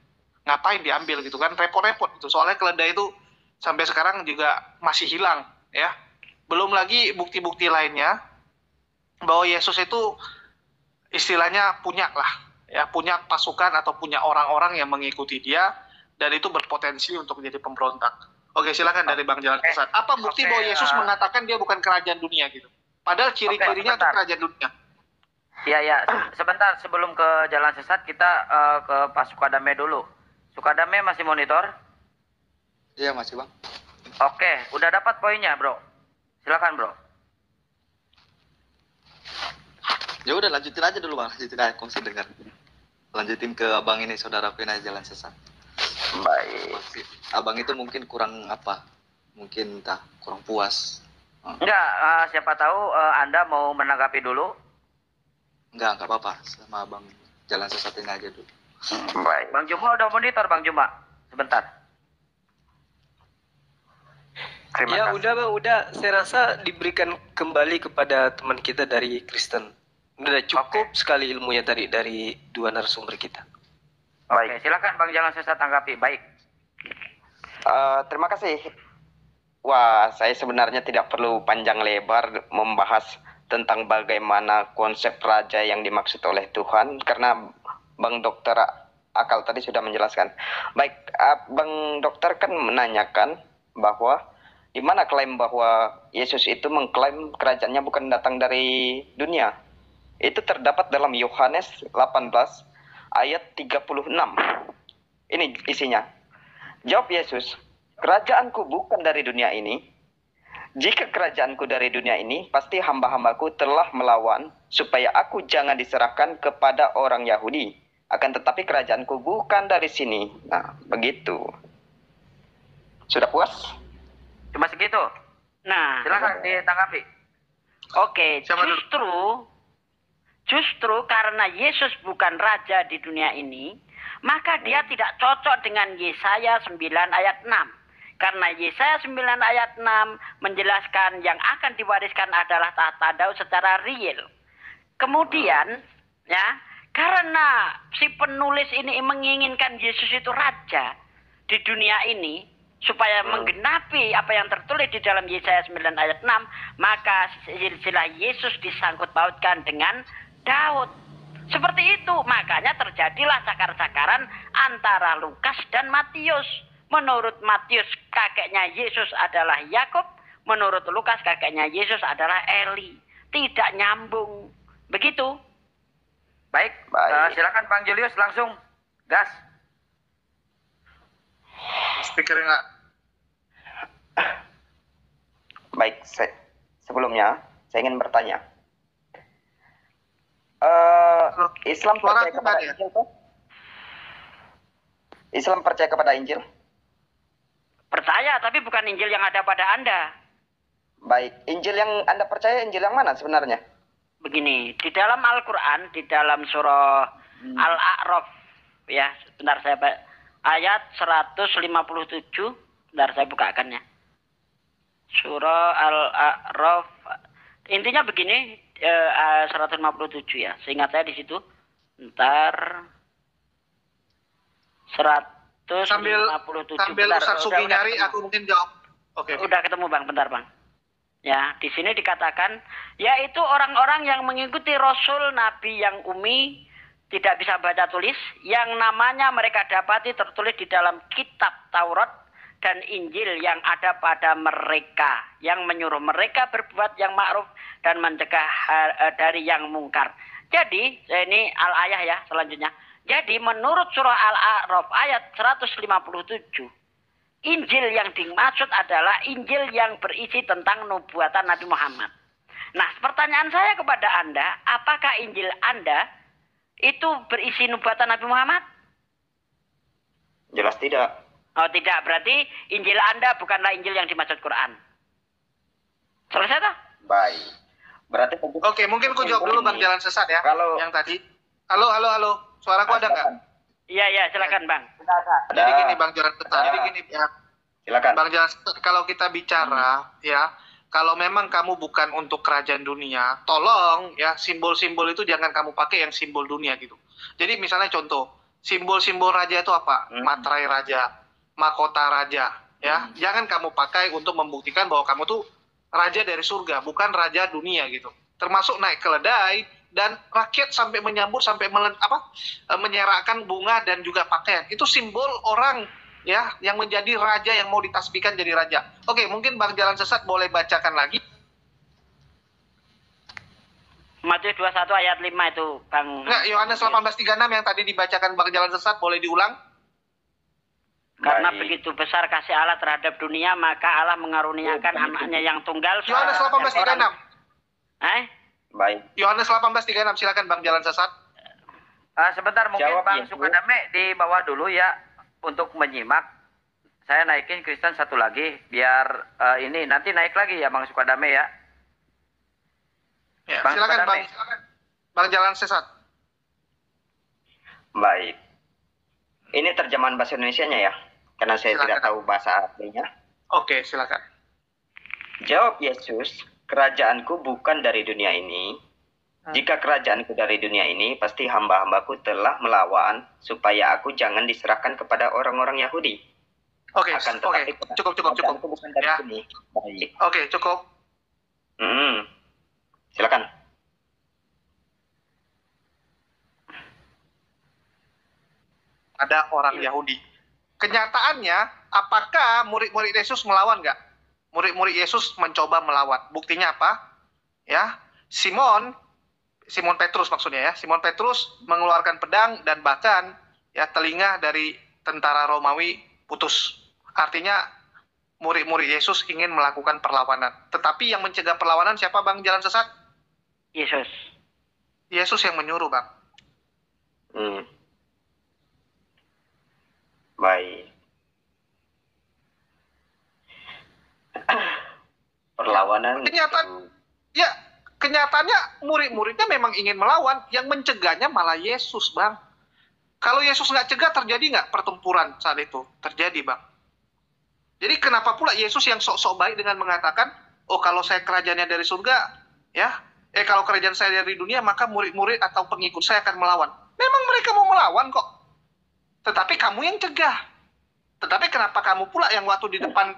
Ngapain diambil gitu kan? Repot-repot gitu. Soalnya keledai itu sampai sekarang juga masih hilang, ya. Belum lagi bukti-bukti lainnya bahwa Yesus itu istilahnya punya lah ya punya pasukan atau punya orang-orang yang mengikuti dia dan itu berpotensi untuk menjadi pemberontak. Oke, silakan dari Bang Jalan Sesat. Apa bukti bahwa Yesus mengatakan dia bukan kerajaan dunia gitu? Padahal ciri-cirinya itu kerajaan dunia. Iya, sebentar sebelum ke Jalan Sesat kita ke Pak Sukadame dulu. Sukadame masih monitor? Iya masih bang. Oke, udah dapat poinnya bro. Silakan bro. Ya udah lanjutin aja dulu bang, lanjutin aja, aku masih dengar. Lanjutin ke abang ini, saudaraku ini Jalan Sesat. Baik. Abang itu mungkin kurang apa? Mungkin entah kurang puas. Enggak, siapa tahu Anda mau menanggapi dulu. Enggak apa-apa, sama abang Jalan Sesat ini aja dulu. Baik. Bang Juma udah monitor Bang Juma. Sebentar. Terima Ya kasih. udah Bang, udah. Saya rasa diberikan kembali kepada teman kita dari Kristen. Udah cukup sekali ilmunya tadi dari dua narasumber kita. Oke, silakan Bang Jalan Sesat tanggapi. Baik. Terima kasih. Wah, saya sebenarnya tidak perlu panjang lebar membahas tentang bagaimana konsep raja yang dimaksud oleh Tuhan, karena Bang Dokter Akal tadi sudah menjelaskan. Baik, Bang Dokter kan menanyakan bahwa di mana klaim bahwa Yesus itu mengklaim kerajaannya bukan datang dari dunia. Itu terdapat dalam Yohanes 18 ayat 36. Ini isinya. Jawab Yesus, "Kerajaanku bukan dari dunia ini. Jika kerajaanku dari dunia ini, pasti hamba-hambaku telah melawan supaya aku jangan diserahkan kepada orang Yahudi. Akan tetapi kerajaanku bukan dari sini." Nah, begitu. Sudah puas? Cuma segitu. Nah, Silakan ditanggapi. oke, Siapa dulu? justru karena Yesus bukan raja di dunia ini, maka dia tidak cocok dengan Yesaya 9 ayat 6. Karena Yesaya 9 ayat 6 menjelaskan yang akan diwariskan adalah tahta Daud secara real. Kemudian, ya, karena si penulis ini menginginkan Yesus itu raja di dunia ini, supaya menggenapi apa yang tertulis di dalam Yesaya 9 ayat 6, maka silsilah Yesus disangkut pautkan dengan Daud. Seperti itu, makanya terjadilah cakar-cakaran antara Lukas dan Matius. Menurut Matius, kakeknya Yesus adalah Yakub. Menurut Lukas, kakeknya Yesus adalah Eli. Tidak nyambung. Begitu. Baik. Silakan Bang Julius langsung gas. Speaker nggak? Baik, sebelumnya saya ingin bertanya. Islam percaya kepada Injil tuh? Islam percaya kepada Injil? Percaya, tapi bukan Injil yang ada pada Anda. Baik, Injil yang Anda percaya Injil yang mana sebenarnya? Begini, di dalam Al-Quran, di dalam surah Al-A'raf, ya, sebentar saya ayat 157, sebentar saya bukakannya. Surah Al-A'raf, intinya begini, 157 ya, seingat saya di situ. Bentar, 157. Sambil Ustaz Sugi nyari, aku mungkin jawab. Oke. Udah ketemu Bang, bentar Bang. Ya, di sini dikatakan, yaitu orang-orang yang mengikuti Rasul Nabi yang umi, tidak bisa baca tulis, yang namanya mereka dapati tertulis di dalam kitab Taurat dan Injil yang ada pada mereka, yang menyuruh mereka berbuat yang ma'ruf dan mencegah dari yang mungkar. Jadi, ini al-ayah ya selanjutnya. Jadi, menurut surah Al-A'raf ayat 157, Injil yang dimaksud adalah Injil yang berisi tentang nubuatan Nabi Muhammad. Nah, pertanyaan saya kepada Anda, apakah Injil Anda itu berisi nubuatan Nabi Muhammad? Jelas tidak. Oh tidak, berarti Injil Anda bukanlah Injil yang dimaksud Quran. Selesai toh? Baik. Berarti Oke, mungkin aku jawab dulu Bang Jalan Sesat ya. Kalau- yang tadi. Halo. Suaraku ada nggak? Iya, silakan Bang. Jadi gini Bang Jalan Sesat. Jadi gini ya. Silakan. Bang Jalan Sesat, kalau kita bicara ya, kalau memang kamu bukan untuk kerajaan dunia, tolong ya simbol-simbol itu jangan kamu pakai yang simbol dunia gitu. Jadi misalnya contoh, simbol-simbol raja itu apa? Materai raja, mahkota raja, ya. Jangan kamu pakai untuk membuktikan bahwa kamu tuh raja dari surga, bukan raja dunia gitu. Termasuk naik keledai, dan rakyat sampai menyambut, sampai menyerahkan bunga dan juga pakaian. Itu simbol orang ya yang menjadi raja, yang mau ditasbihkan jadi raja. Oke, mungkin Bang Jalan Sesat boleh bacakan lagi. Matius 21 ayat 5 itu, Bang. Enggak, Yohanes 18:36 yang tadi dibacakan Bang Jalan Sesat, boleh diulang? Karena Baik. begitu besar kasih Allah terhadap dunia, maka Allah mengaruniakan anaknya yang tunggal. Yohanes 18:36. Baik. Yohanes 18:36, silakan Bang Jalan Sesat. Sebentar, mungkin Jawab, Bang Yesus. Sukadame di bawah dulu ya untuk menyimak. Saya naikin Kristen satu lagi biar ini nanti naik lagi ya Bang Sukadame ya. Ya, Bang silakan Bang. Sukadame. Silakan. Bang Jalan Sesat. Baik. Ini terjemahan bahasa Indonesianya ya, karena saya Silakan. tidak tahu bahasa aslinya. Oke, silakan. Jawab Yesus, kerajaanku bukan dari dunia ini. Jika kerajaanku dari dunia ini, pasti hamba-hambaku telah melawan supaya aku jangan diserahkan kepada orang-orang Yahudi. Oke, Akan oke. tetapi Cukup. kerajaanku bukan dari Ya. sini. Baik. Oke, cukup. Silakan. Ada orang Yahudi. Kenyataannya, apakah murid-murid Yesus melawan nggak? Murid-murid Yesus mencoba melawan. Buktinya apa? Ya, Simon Petrus maksudnya ya. Simon Petrus mengeluarkan pedang dan bahkan ya telinga dari tentara Romawi putus. Artinya murid-murid Yesus ingin melakukan perlawanan. Tetapi yang mencegah perlawanan siapa Bang Jalan Sesat? Yesus. Yesus yang menyuruh Bang. Baik. Perlawanan. Kenyataannya murid-muridnya memang ingin melawan, yang mencegahnya malah Yesus, Bang. Kalau Yesus nggak cegah, terjadi nggak pertempuran saat itu? Terjadi, Bang. Jadi kenapa pula Yesus yang sok-sok baik dengan mengatakan, oh kalau saya kerajaannya dari surga, ya, kalau kerajaan saya dari dunia, maka murid-murid atau pengikut saya akan melawan. Memang mereka mau melawan kok. Tetapi kamu yang cegah. Tetapi kenapa kamu pula yang waktu di depan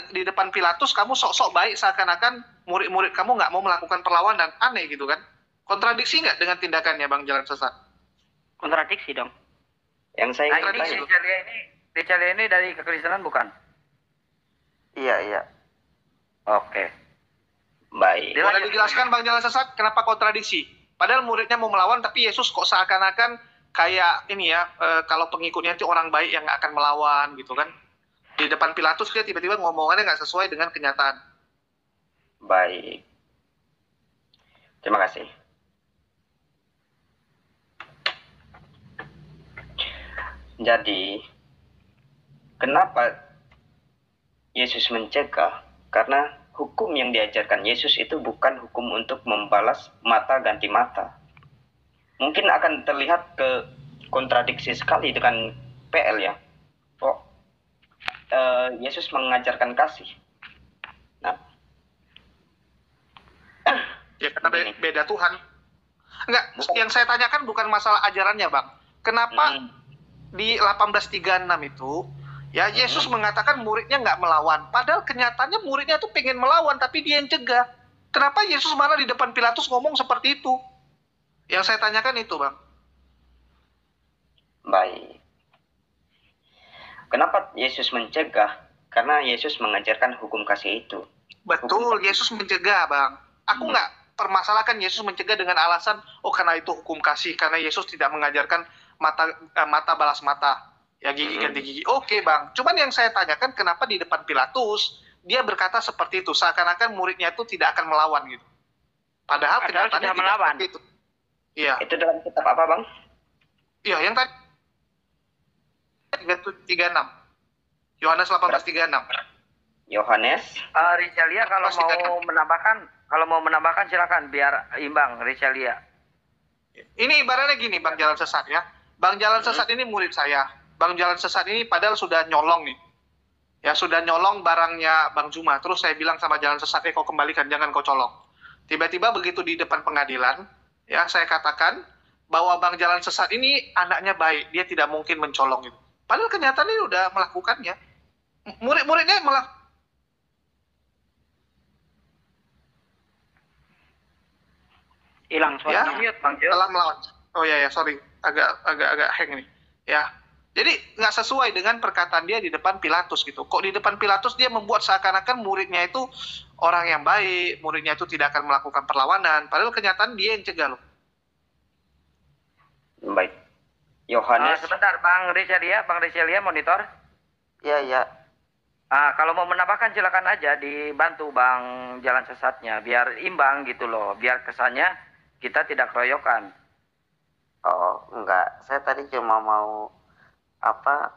di depan Pilatus kamu sok-sok baik seakan-akan murid-murid kamu nggak mau melakukan perlawanan? Aneh gitu kan? Kontradiksi nggak dengan tindakannya Bang Jalan Sesat? Kontradiksi dong. Yang saya ingin Tradisi. tanya. Ricalia ini dari kekristenan bukan? Iya. Oke. Baik. Boleh dijelaskan Bang Jalan Sesat kenapa kontradiksi? Padahal muridnya mau melawan, tapi Yesus kok seakan-akan kayak ini ya, kalau pengikutnya itu orang baik yang nggak akan melawan gitu kan? Di depan Pilatus dia tiba-tiba ngomongannya nggak sesuai dengan kenyataan. Baik. Terima kasih. Jadi, kenapa Yesus mencegah? Karena hukum yang diajarkan Yesus itu bukan hukum untuk membalas mata ganti mata. Mungkin akan terlihat kontradiksi sekali dengan PL ya. Yesus mengajarkan kasih. Nah, Ya karena beda Tuhan. Enggak, yang saya tanyakan bukan masalah ajarannya, Bang. Kenapa di 18:36 itu ya Yesus mengatakan muridnya nggak melawan, padahal kenyataannya muridnya itu pengen melawan tapi dia yang cegah. Kenapa Yesus malah di depan Pilatus ngomong seperti itu? Yang saya tanyakan itu, Bang. baik. Kenapa Yesus mencegah? Karena Yesus mengajarkan hukum kasih itu. Betul, Yesus mencegah, Bang. Aku nggak permasalahkan Yesus mencegah dengan alasan, oh karena itu hukum kasih, karena Yesus tidak mengajarkan mata balas mata, ya gigi ganti gigi. Oke, Bang. Cuman yang saya tanyakan, kenapa di depan Pilatus dia berkata seperti itu, seakan-akan muridnya itu tidak akan melawan gitu. Padahal kenyataannya sudah tidak melawan. seperti itu. Iya. Itu dalam kitab apa, Bang? Iya, yang tadi 36. Yohanes 18:36. Yohanes. Ricalia kalau mau menambahkan silakan biar imbang Ricalia. Ini ibaratnya gini, Bang Jalan Sesat ya. Bang Jalan Sesat ini murid saya. Bang Jalan Sesat ini padahal sudah nyolong nih. Ya, sudah nyolong barangnya Bang Juma. Terus saya bilang sama Jalan Sesat, kau kembalikan, jangan kau colong. Tiba-tiba begitu di depan pengadilan, ya saya katakan bahwa Bang Jalan Sesat ini anaknya baik. Dia tidak mungkin mencolong itu. Padahal kenyataannya udah melakukannya. Murid-muridnya malah Hilang suara. Ya, Mute, Bang Jo. telah melawan. Oh ya, sorry, agak hang nih. Ya, jadi nggak sesuai dengan perkataan dia di depan Pilatus gitu. Kok di depan Pilatus dia membuat seakan-akan muridnya itu orang yang baik, muridnya itu tidak akan melakukan perlawanan. Padahal kenyataan dia yang cegah loh. Baik. Yohanes. Sebentar, Bang Rizelia monitor. Iya. Kalau mau menambahkan silakan aja, dibantu Bang Jalan Sesatnya, biar imbang gitu loh, biar kesannya kita tidak keroyokan. Oh, enggak. Saya tadi cuma mau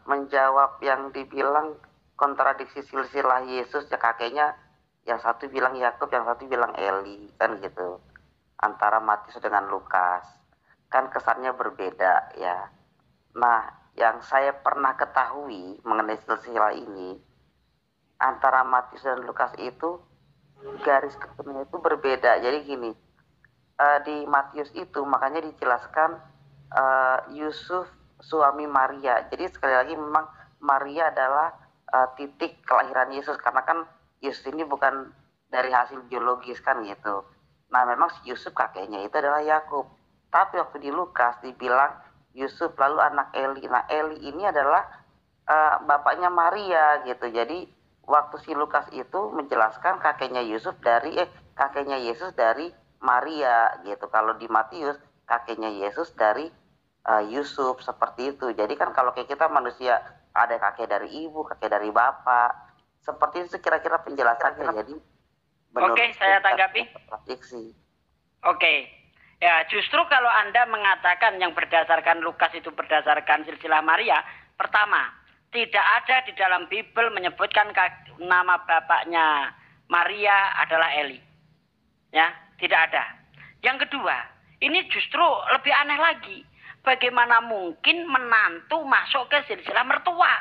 menjawab yang dibilang kontradiksi silsilah Yesus ya, kakeknya yang satu bilang Yakub, yang satu bilang Eli, kan gitu. Antara Matius dengan Lukas. Kan kesannya berbeda ya. Nah, yang saya pernah ketahui mengenai silsilah ini, antara Matius dan Lukas itu garis keturunannya itu berbeda. Jadi gini, di Matius itu makanya dijelaskan Yusuf suami Maria. Jadi sekali lagi memang Maria adalah titik kelahiran Yesus, karena kan Yesus ini bukan dari hasil biologis kan gitu. Nah memang si Yusuf kakeknya itu adalah Yakub. Tapi waktu di Lukas dibilang Yusuf lalu anak Eli. Nah Eli ini adalah bapaknya Maria gitu. Jadi waktu si Lukas itu menjelaskan kakeknya Yesus dari Maria gitu. Kalau di Matius kakeknya Yesus dari Yusuf, seperti itu. Jadi kan kalau kayak kita manusia ada kakek dari ibu, kakek dari bapak, seperti itu kira-kira penjelasannya. Jadi Oke, saya tanggapi. Oke. Ya, justru kalau Anda mengatakan yang berdasarkan Lukas itu berdasarkan silsilah Maria, pertama, tidak ada di dalam Bible menyebutkan nama bapaknya Maria adalah Eli. Ya, tidak ada. Yang kedua, ini justru lebih aneh lagi. Bagaimana mungkin menantu masuk ke silsilah mertua?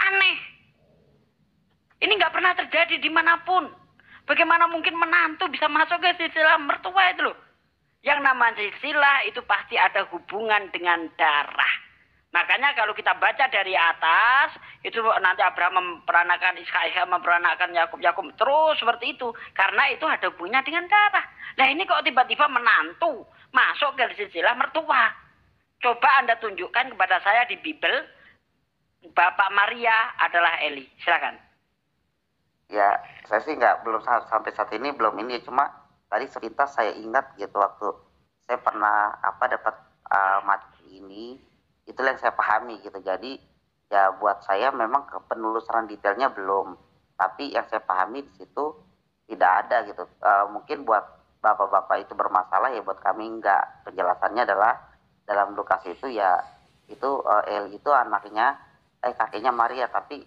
Aneh. Ini nggak pernah terjadi dimanapun. Bagaimana mungkin menantu bisa masuk ke silsilah mertua itu loh? Yang namanya silsilah itu pasti ada hubungan dengan darah. Makanya kalau kita baca dari atas, itu nanti Abraham memperanakan Ishak memperanakan Yakub terus seperti itu. Karena itu ada hubungannya dengan darah. Nah ini kok tiba-tiba menantu masuk ke silsilah mertua. Coba Anda tunjukkan kepada saya di Bible, Bapak Maria adalah Eli. Silakan. Ya, saya sih belum sampai saat ini belum ini. Cuma tadi sepintas saya ingat gitu waktu saya pernah dapat materi ini, itulah yang saya pahami gitu. Jadi ya buat saya memang penelusuran detailnya belum. Tapi yang saya pahami di situ tidak ada gitu. Mungkin buat bapak-bapak itu bermasalah, ya buat kami enggak. Penjelasannya adalah dalam Lukas itu ya itu Eli itu kakeknya Maria, tapi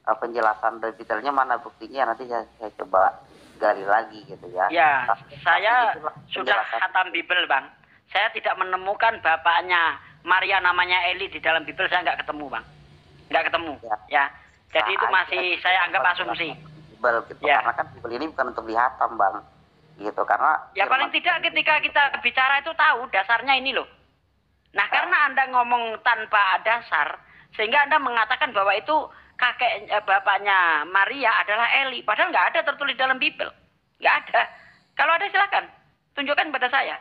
penjelasan detailnya mana buktinya nanti saya coba gali lagi gitu ya. Ya, saya sudah khatam Bible, Bang. Saya tidak menemukan bapaknya Maria namanya Eli di dalam Bible, saya nggak ketemu, Bang. Nggak ketemu, ya. Jadi itu masih saya anggap asumsi. Bible gitu, ya. Karena kan Bible ini bukan untuk dihatam, Bang. Gitu, karena ya paling tidak ketika kita bicara itu tahu dasarnya ini loh. Nah, karena Anda ngomong tanpa dasar, sehingga Anda mengatakan bahwa itu bapaknya Maria adalah Eli. Padahal nggak ada tertulis dalam Bible. Nggak ada. Kalau ada silakan. Tunjukkan pada saya.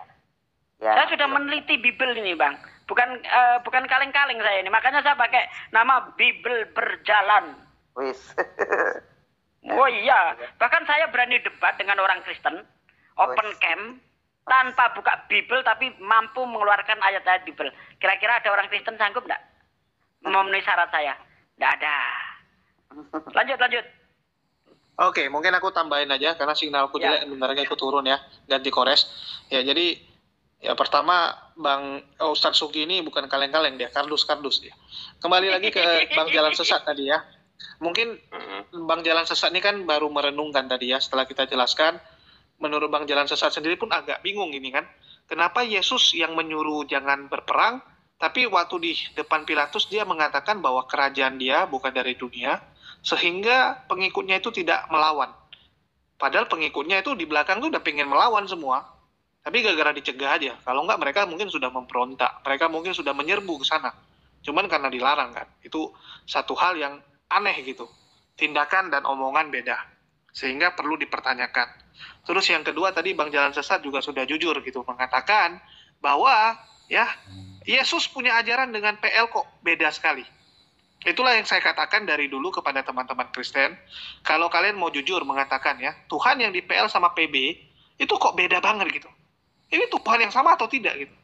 Ya, saya sudah meneliti Bible ini, Bang. Bukan kaleng-kaleng saya ini. Makanya saya pakai nama Bible Berjalan. Wis. Oh iya. Bahkan saya berani debat dengan orang Kristen. Open camp. Tanpa buka Bible tapi mampu mengeluarkan ayat-ayat Bible. Kira-kira ada orang Kristen sanggup nggak memenuhi syarat saya? Nggak ada. Lanjut. Oke, mungkin aku tambahin aja karena signalku jelek, bentarnya ikut turun ya, ganti kores. Ya, jadi ya pertama Ustadz Sugi ini bukan kaleng-kaleng, dia kardus dia. Kembali lagi ke Bang Jalan Sesat tadi ya. Mungkin Bang Jalan Sesat ini kan baru merenungkan tadi ya, setelah kita jelaskan. Menurut Bang Jalan Sesat sendiri pun agak bingung ini kan. Kenapa Yesus yang menyuruh jangan berperang, tapi waktu di depan Pilatus dia mengatakan bahwa kerajaan dia bukan dari dunia, sehingga pengikutnya itu tidak melawan. Padahal pengikutnya itu di belakang tuh udah pengen melawan semua. Tapi gara-gara dicegah aja. Kalau enggak mereka mungkin sudah memberontak. Mereka mungkin sudah menyerbu ke sana. Cuman karena dilarang kan. Itu satu hal yang aneh gitu. Tindakan dan omongan beda. sehingga perlu dipertanyakan. Terus yang kedua tadi Bang Jalan Sesat juga sudah jujur gitu mengatakan bahwa ya Yesus punya ajaran dengan PL kok beda sekali. Itulah yang saya katakan dari dulu kepada teman-teman Kristen. Kalau kalian mau jujur mengatakan ya, Tuhan yang di PL sama PB itu kok beda banget gitu. Ini Tuhan yang sama atau tidak gitu.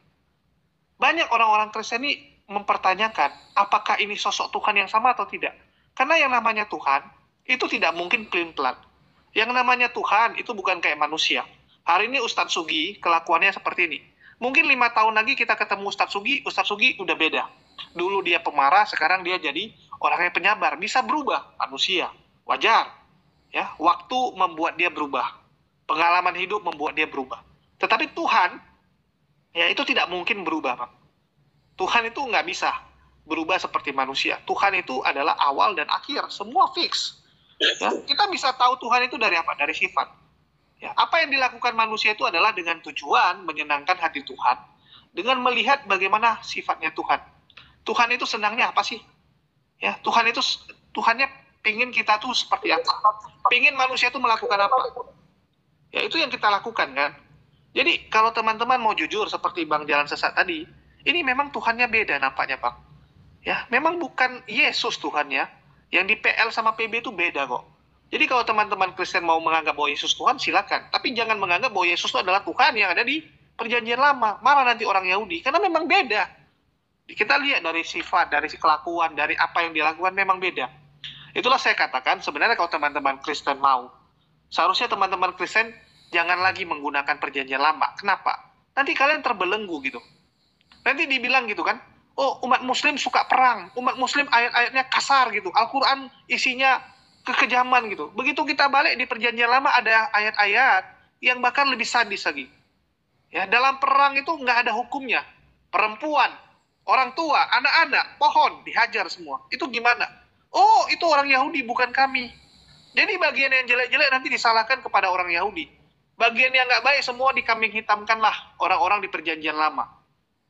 Banyak orang-orang Kristen ini mempertanyakan apakah ini sosok Tuhan yang sama atau tidak. Karena yang namanya Tuhan itu tidak mungkin plin-plan. Yang namanya Tuhan itu bukan kayak manusia. Hari ini Ustadz Sugi kelakuannya seperti ini. Mungkin 5 tahun lagi kita ketemu Ustadz Sugi udah beda. Dulu dia pemarah, sekarang dia jadi orangnya penyabar. Bisa berubah, manusia. Wajar. Ya, waktu membuat dia berubah. Pengalaman hidup membuat dia berubah. Tetapi Tuhan, ya itu tidak mungkin berubah, Pak. Tuhan itu nggak bisa berubah seperti manusia. Tuhan itu adalah awal dan akhir. Semua fix. Ya, kita bisa tahu Tuhan itu dari apa? Dari sifat. Ya, apa yang dilakukan manusia itu adalah dengan tujuan menyenangkan hati Tuhan. Dengan melihat bagaimana sifatnya Tuhan. Tuhan itu senangnya apa sih? Ya, Tuhannya pingin kita tuh seperti apa? Pingin manusia itu melakukan apa? Ya, itu yang kita lakukan kan. Jadi kalau teman-teman mau jujur seperti Bang Jalan Sesat tadi, ini memang Tuhannya beda nampaknya, Bang. Ya, memang bukan Yesus Tuhannya. Yang di PL sama PB itu beda kok. Jadi kalau teman-teman Kristen mau menganggap bahwa Yesus Tuhan, silakan. Tapi jangan menganggap bahwa Yesus itu adalah Tuhan yang ada di Perjanjian Lama. Malah nanti orang Yahudi, karena memang beda. Kita lihat dari sifat, dari kelakuan, dari apa yang dilakukan memang beda. Itulah saya katakan, sebenarnya kalau teman-teman Kristen mau, seharusnya teman-teman Kristen jangan lagi menggunakan Perjanjian Lama. Kenapa? Nanti kalian terbelenggu gitu. Nanti dibilang gitu kan, oh umat muslim suka perang, umat muslim ayat-ayatnya kasar gitu, Al-Quran isinya kekejaman gitu. Begitu kita balik di Perjanjian Lama ada ayat-ayat yang bahkan lebih sadis lagi. Ya, dalam perang itu nggak ada hukumnya. Perempuan, orang tua, anak-anak, pohon dihajar semua. Itu gimana? Oh, itu orang Yahudi bukan kami. Jadi bagian yang jelek-jelek nanti disalahkan kepada orang Yahudi. Bagian yang nggak baik semua dikambing hitamkanlah orang-orang di Perjanjian Lama.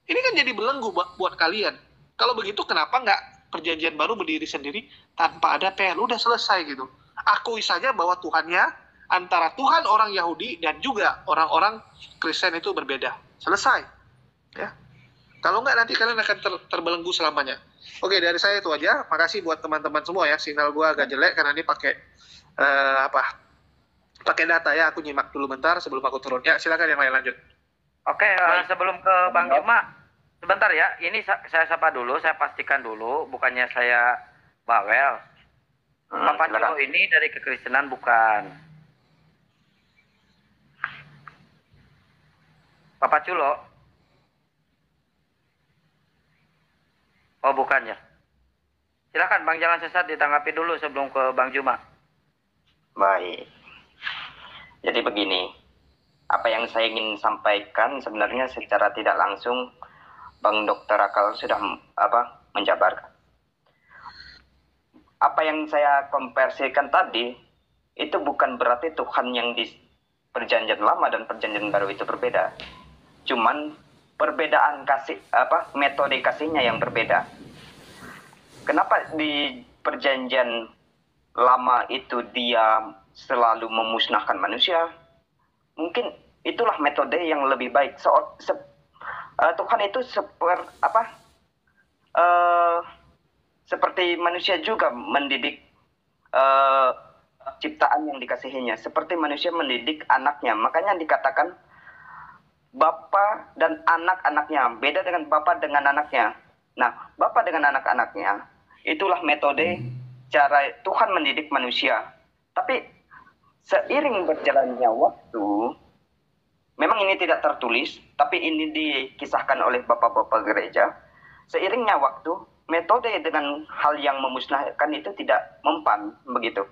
Ini kan jadi belenggu buat kalian. Kalau begitu kenapa nggak Perjanjian Baru berdiri sendiri tanpa ada PL? Udah selesai gitu. Akui saja bahwa Tuhannya antara Tuhan orang Yahudi dan juga orang-orang Kristen itu berbeda. Selesai. Ya. Kalau nggak nanti kalian akan terbelenggu selamanya. Oke, dari saya itu aja. Makasih buat teman-teman semua ya. Signal gua agak jelek karena ini pakai pakai data ya. Aku nyimak dulu bentar sebelum aku turun. Ya, silakan yang lain lanjut. Oke, sebelum ke Bang Juma, sebentar ya. Ini saya sapa dulu, saya pastikan dulu, bukannya saya bawel. Bapak Culo ini dari kekristenan bukan? Bapak Culo? Oh, bukan ya. Silakan Bang Jalan Sesat ditanggapi dulu sebelum ke Bang Juma. Baik. Jadi begini. Apa yang saya ingin sampaikan sebenarnya secara tidak langsung Bang Dr. Akal sudah menjabarkan. Apa yang saya konversikan tadi itu bukan berarti Tuhan yang di Perjanjian Lama dan Perjanjian Baru itu berbeda. Cuman perbedaan metode kasihnya yang berbeda. Kenapa di Perjanjian Lama itu dia selalu memusnahkan manusia? Mungkin itulah metode yang lebih baik. Tuhan itu seperti manusia juga mendidik ciptaan yang dikasihinya. Seperti manusia mendidik anaknya. Makanya dikatakan bapa dan anak-anaknya. Beda dengan bapa dengan anaknya. Nah, bapa dengan anak-anaknya, itulah metode cara Tuhan mendidik manusia. Tapi seiring berjalannya waktu, memang ini tidak tertulis, tapi ini dikisahkan oleh bapak-bapak gereja. Seiringnya waktu, metode dengan hal yang memusnahkan itu tidak mempan, begitu.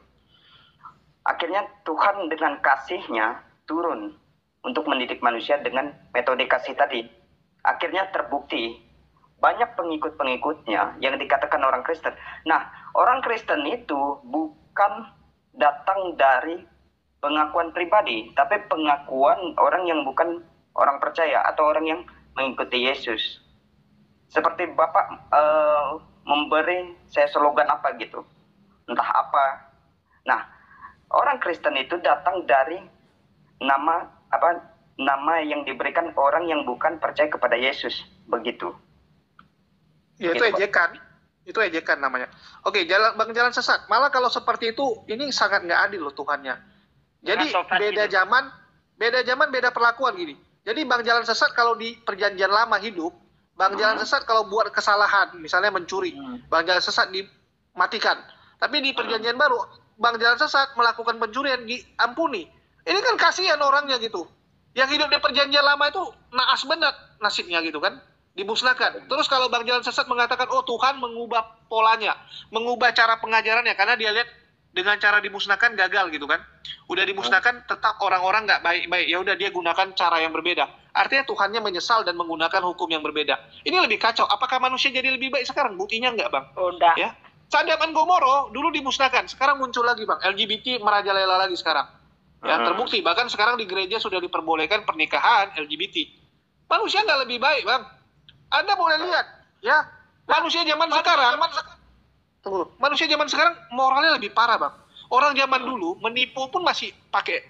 Akhirnya Tuhan dengan kasihnya turun untuk mendidik manusia dengan metode kasih tadi. Akhirnya terbukti banyak pengikut-pengikutnya yang dikatakan orang Kristen. Nah, orang Kristen itu bukan datang dari pengakuan pribadi, tapi pengakuan orang yang bukan orang percaya atau orang yang mengikuti Yesus. Seperti Bapak memberi saya slogan apa gitu, entah apa. Nah, orang Kristen itu datang dari nama yang diberikan orang yang bukan percaya kepada Yesus, begitu. Ya, itu Gitu, Pak. ejekan. Itu ejekan namanya. Oke, Bang Jalan Sesat. Malah kalau seperti itu, ini sangat nggak adil loh Tuhannya. Jadi beda zaman, beda perlakuan gini. Jadi Bang Jalan Sesat kalau di perjanjian lama hidup, Bang Jalan Sesat kalau buat kesalahan, misalnya mencuri, Bang Jalan Sesat dimatikan. Tapi di perjanjian baru, Bang Jalan Sesat melakukan pencurian diampuni. Ini kan kasihan orangnya gitu. Yang hidup di perjanjian lama itu naas benar nasibnya gitu kan, dimusnahkan. Terus kalau Bang Jalan Sesat mengatakan, oh Tuhan mengubah polanya, mengubah cara pengajarannya, karena dia lihat dengan cara dimusnahkan gagal gitu kan. Udah dimusnahkan tetap orang-orang nggak baik-baik. Ya udah dia gunakan cara yang berbeda. Artinya Tuhannya menyesal dan menggunakan hukum yang berbeda. Ini lebih kacau. Apakah manusia jadi lebih baik sekarang? Buktinya nggak, Bang? Udah. Ya. Sodom Gomoro dulu dimusnahkan, sekarang muncul lagi, Bang. LGBT merajalela lagi sekarang. Ya, terbukti. Bahkan sekarang di gereja sudah diperbolehkan pernikahan LGBT. Manusia nggak lebih baik, Bang. Anda boleh lihat, ya. Manusia zaman sekarang, manusia zaman sekarang moralnya lebih parah, Bang. Orang zaman dulu menipu pun masih pakai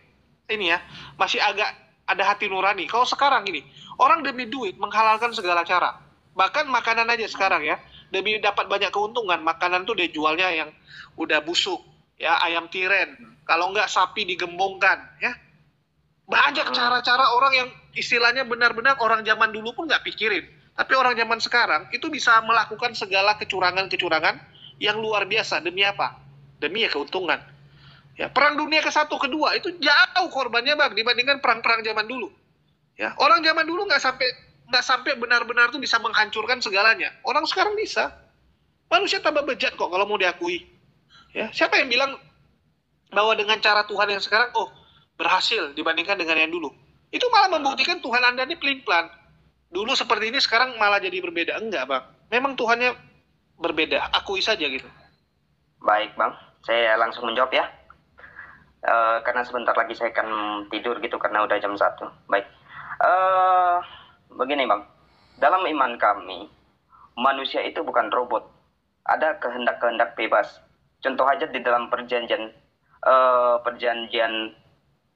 ini ya, masih agak ada hati nurani. Kalau sekarang gini, orang demi duit menghalalkan segala cara. Bahkan makanan aja sekarang ya, demi dapat banyak keuntungan, makanan tuh dia jualnya yang udah busuk, ya, ayam tiren. Kalau enggak sapi digembongkan, ya. Banyak cara-cara orang yang istilahnya benar-benar orang zaman dulu pun nggak pikirin. Tapi orang zaman sekarang itu bisa melakukan segala kecurangan-kecurangan yang luar biasa. Demi apa? Demi ya keuntungan. Ya, perang dunia ke-1, ke-2 itu jauh korbannya, Bang, dibandingkan perang-perang zaman dulu. Ya, orang zaman dulu nggak sampai benar-benar tuh bisa menghancurkan segalanya. Orang sekarang bisa. Manusia tambah bejat kok kalau mau diakui. Ya, siapa yang bilang bahwa dengan cara Tuhan yang sekarang berhasil dibandingkan dengan yang dulu? Itu malah membuktikan Tuhan Anda ini pelin-pelan. Dulu seperti ini, sekarang malah jadi berbeda. Enggak, Bang. Memang Tuhannya berbeda. Akui saja gitu. Baik, Bang. Saya langsung menjawab ya. Karena sebentar lagi saya akan tidur gitu karena udah jam 1. Baik. Begini, Bang. Dalam iman kami, manusia itu bukan robot. Ada kehendak-kehendak bebas. Contoh aja di dalam perjanjian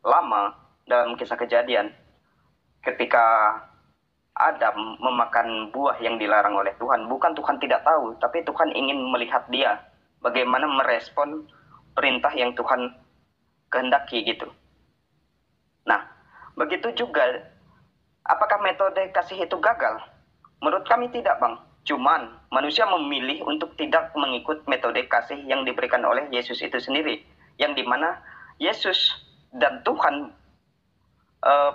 lama, dalam kisah Kejadian, ketika Adam memakan buah yang dilarang oleh Tuhan, bukan Tuhan tidak tahu, tapi Tuhan ingin melihat dia bagaimana merespon perintah yang Tuhan kehendaki gitu. Nah, begitu juga, apakah metode kasih itu gagal? Menurut kami tidak, Bang. Cuman manusia memilih untuk tidak mengikut metode kasih yang diberikan oleh Yesus itu sendiri, yang dimana Yesus dan Tuhan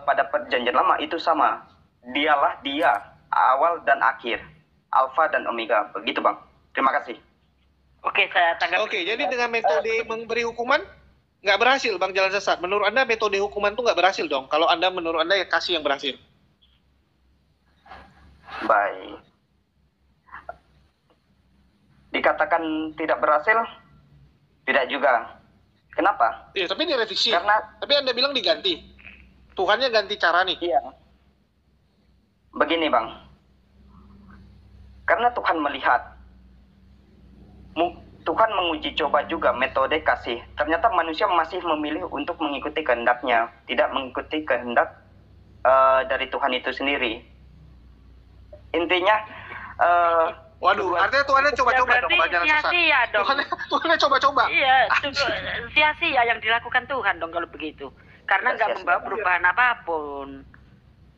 pada perjanjian lama itu sama. Dialah dia, awal dan akhir, alfa dan omega. Begitu, Bang. Terima kasih. Oke, saya tanggapi. Oke, jadi dengan metode memberi hukuman nggak berhasil, Bang Jalan Sesat. Menurut Anda metode hukuman itu nggak berhasil dong? Kalau menurut Anda ya kasih yang berhasil. Baik. Dikatakan tidak berhasil? Tidak juga. Kenapa? Iya, tapi direvisi. Tapi Anda bilang diganti. Tuhannya ganti cara nih. Iya. Begini, Bang. Karena Tuhan melihat, Tuhan menguji coba juga metode kasih. Ternyata manusia masih memilih untuk mengikuti kehendaknya, tidak mengikuti kehendak dari Tuhan itu sendiri. Intinya, waduh, artinya Tuhannya coba-coba dong, Bang Jalan Sesat. Sia-sia dong. Tuhannya coba-coba. Iya, sia-sia yang dilakukan Tuhan dong kalau begitu. Karena nggak membawa perubahan apapun.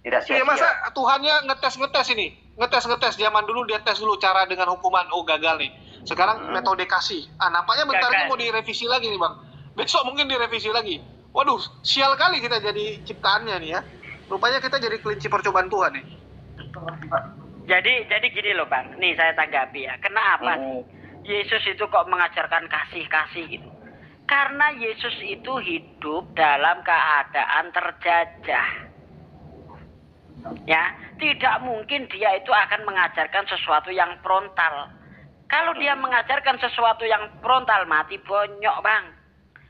Tidak sia-sia. Iya, masa Tuhannya ngetes ini? Ngetes zaman dulu dia tes dulu cara dengan hukuman, gagal nih. Sekarang metode kasih. Nampaknya bentar lagi mau direvisi lagi nih, Bang. Besok mungkin direvisi lagi. Waduh, sial kali kita jadi ciptaannya nih ya. Rupanya kita jadi kelinci percobaan Tuhan nih. Jadi gini loh, Bang. Nih saya tanggapi ya. Kenapa sih Yesus itu kok mengajarkan kasih-kasih gitu? Karena Yesus itu hidup dalam keadaan terjajah. Ya, tidak mungkin dia itu akan mengajarkan sesuatu yang frontal. Kalau dia mengajarkan sesuatu yang frontal, mati bonyok, Bang.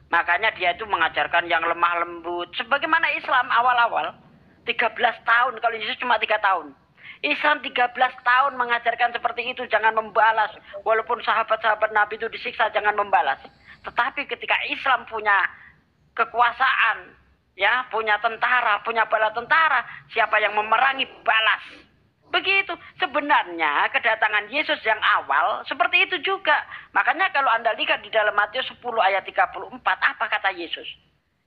Makanya dia itu mengajarkan yang lemah lembut. Sebagaimana Islam awal-awal, 13 tahun, kalau Yesus cuma 3 tahun. Islam 13 tahun mengajarkan seperti itu, jangan membalas. Walaupun sahabat-sahabat Nabi itu disiksa, jangan membalas. Tetapi ketika Islam punya kekuasaan, ya, punya tentara, punya bala tentara. Siapa yang memerangi balas. Begitu. Sebenarnya kedatangan Yesus yang awal seperti itu juga. Makanya kalau Anda lihat di dalam Matius 10 ayat 34, apa kata Yesus?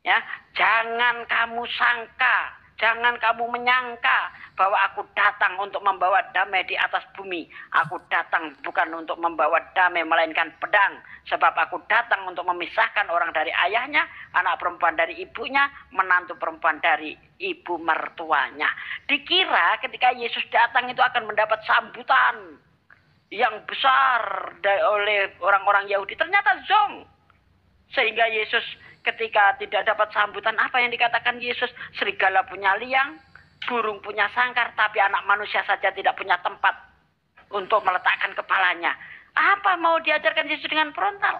Ya, jangan kamu sangka, jangan kamu menyangka bahwa aku datang untuk membawa damai di atas bumi. Aku datang bukan untuk membawa damai, melainkan pedang. Sebab aku datang untuk memisahkan orang dari ayahnya, anak perempuan dari ibunya, menantu perempuan dari ibu mertuanya. Dikira ketika Yesus datang itu akan mendapat sambutan yang besar oleh orang-orang Yahudi. Ternyata zong. Sehingga Yesus ketika tidak dapat sambutan, apa yang dikatakan Yesus? Serigala punya liang, burung punya sangkar, tapi anak manusia saja tidak punya tempat untuk meletakkan kepalanya. Apa mau diajarkan Yesus dengan frontal?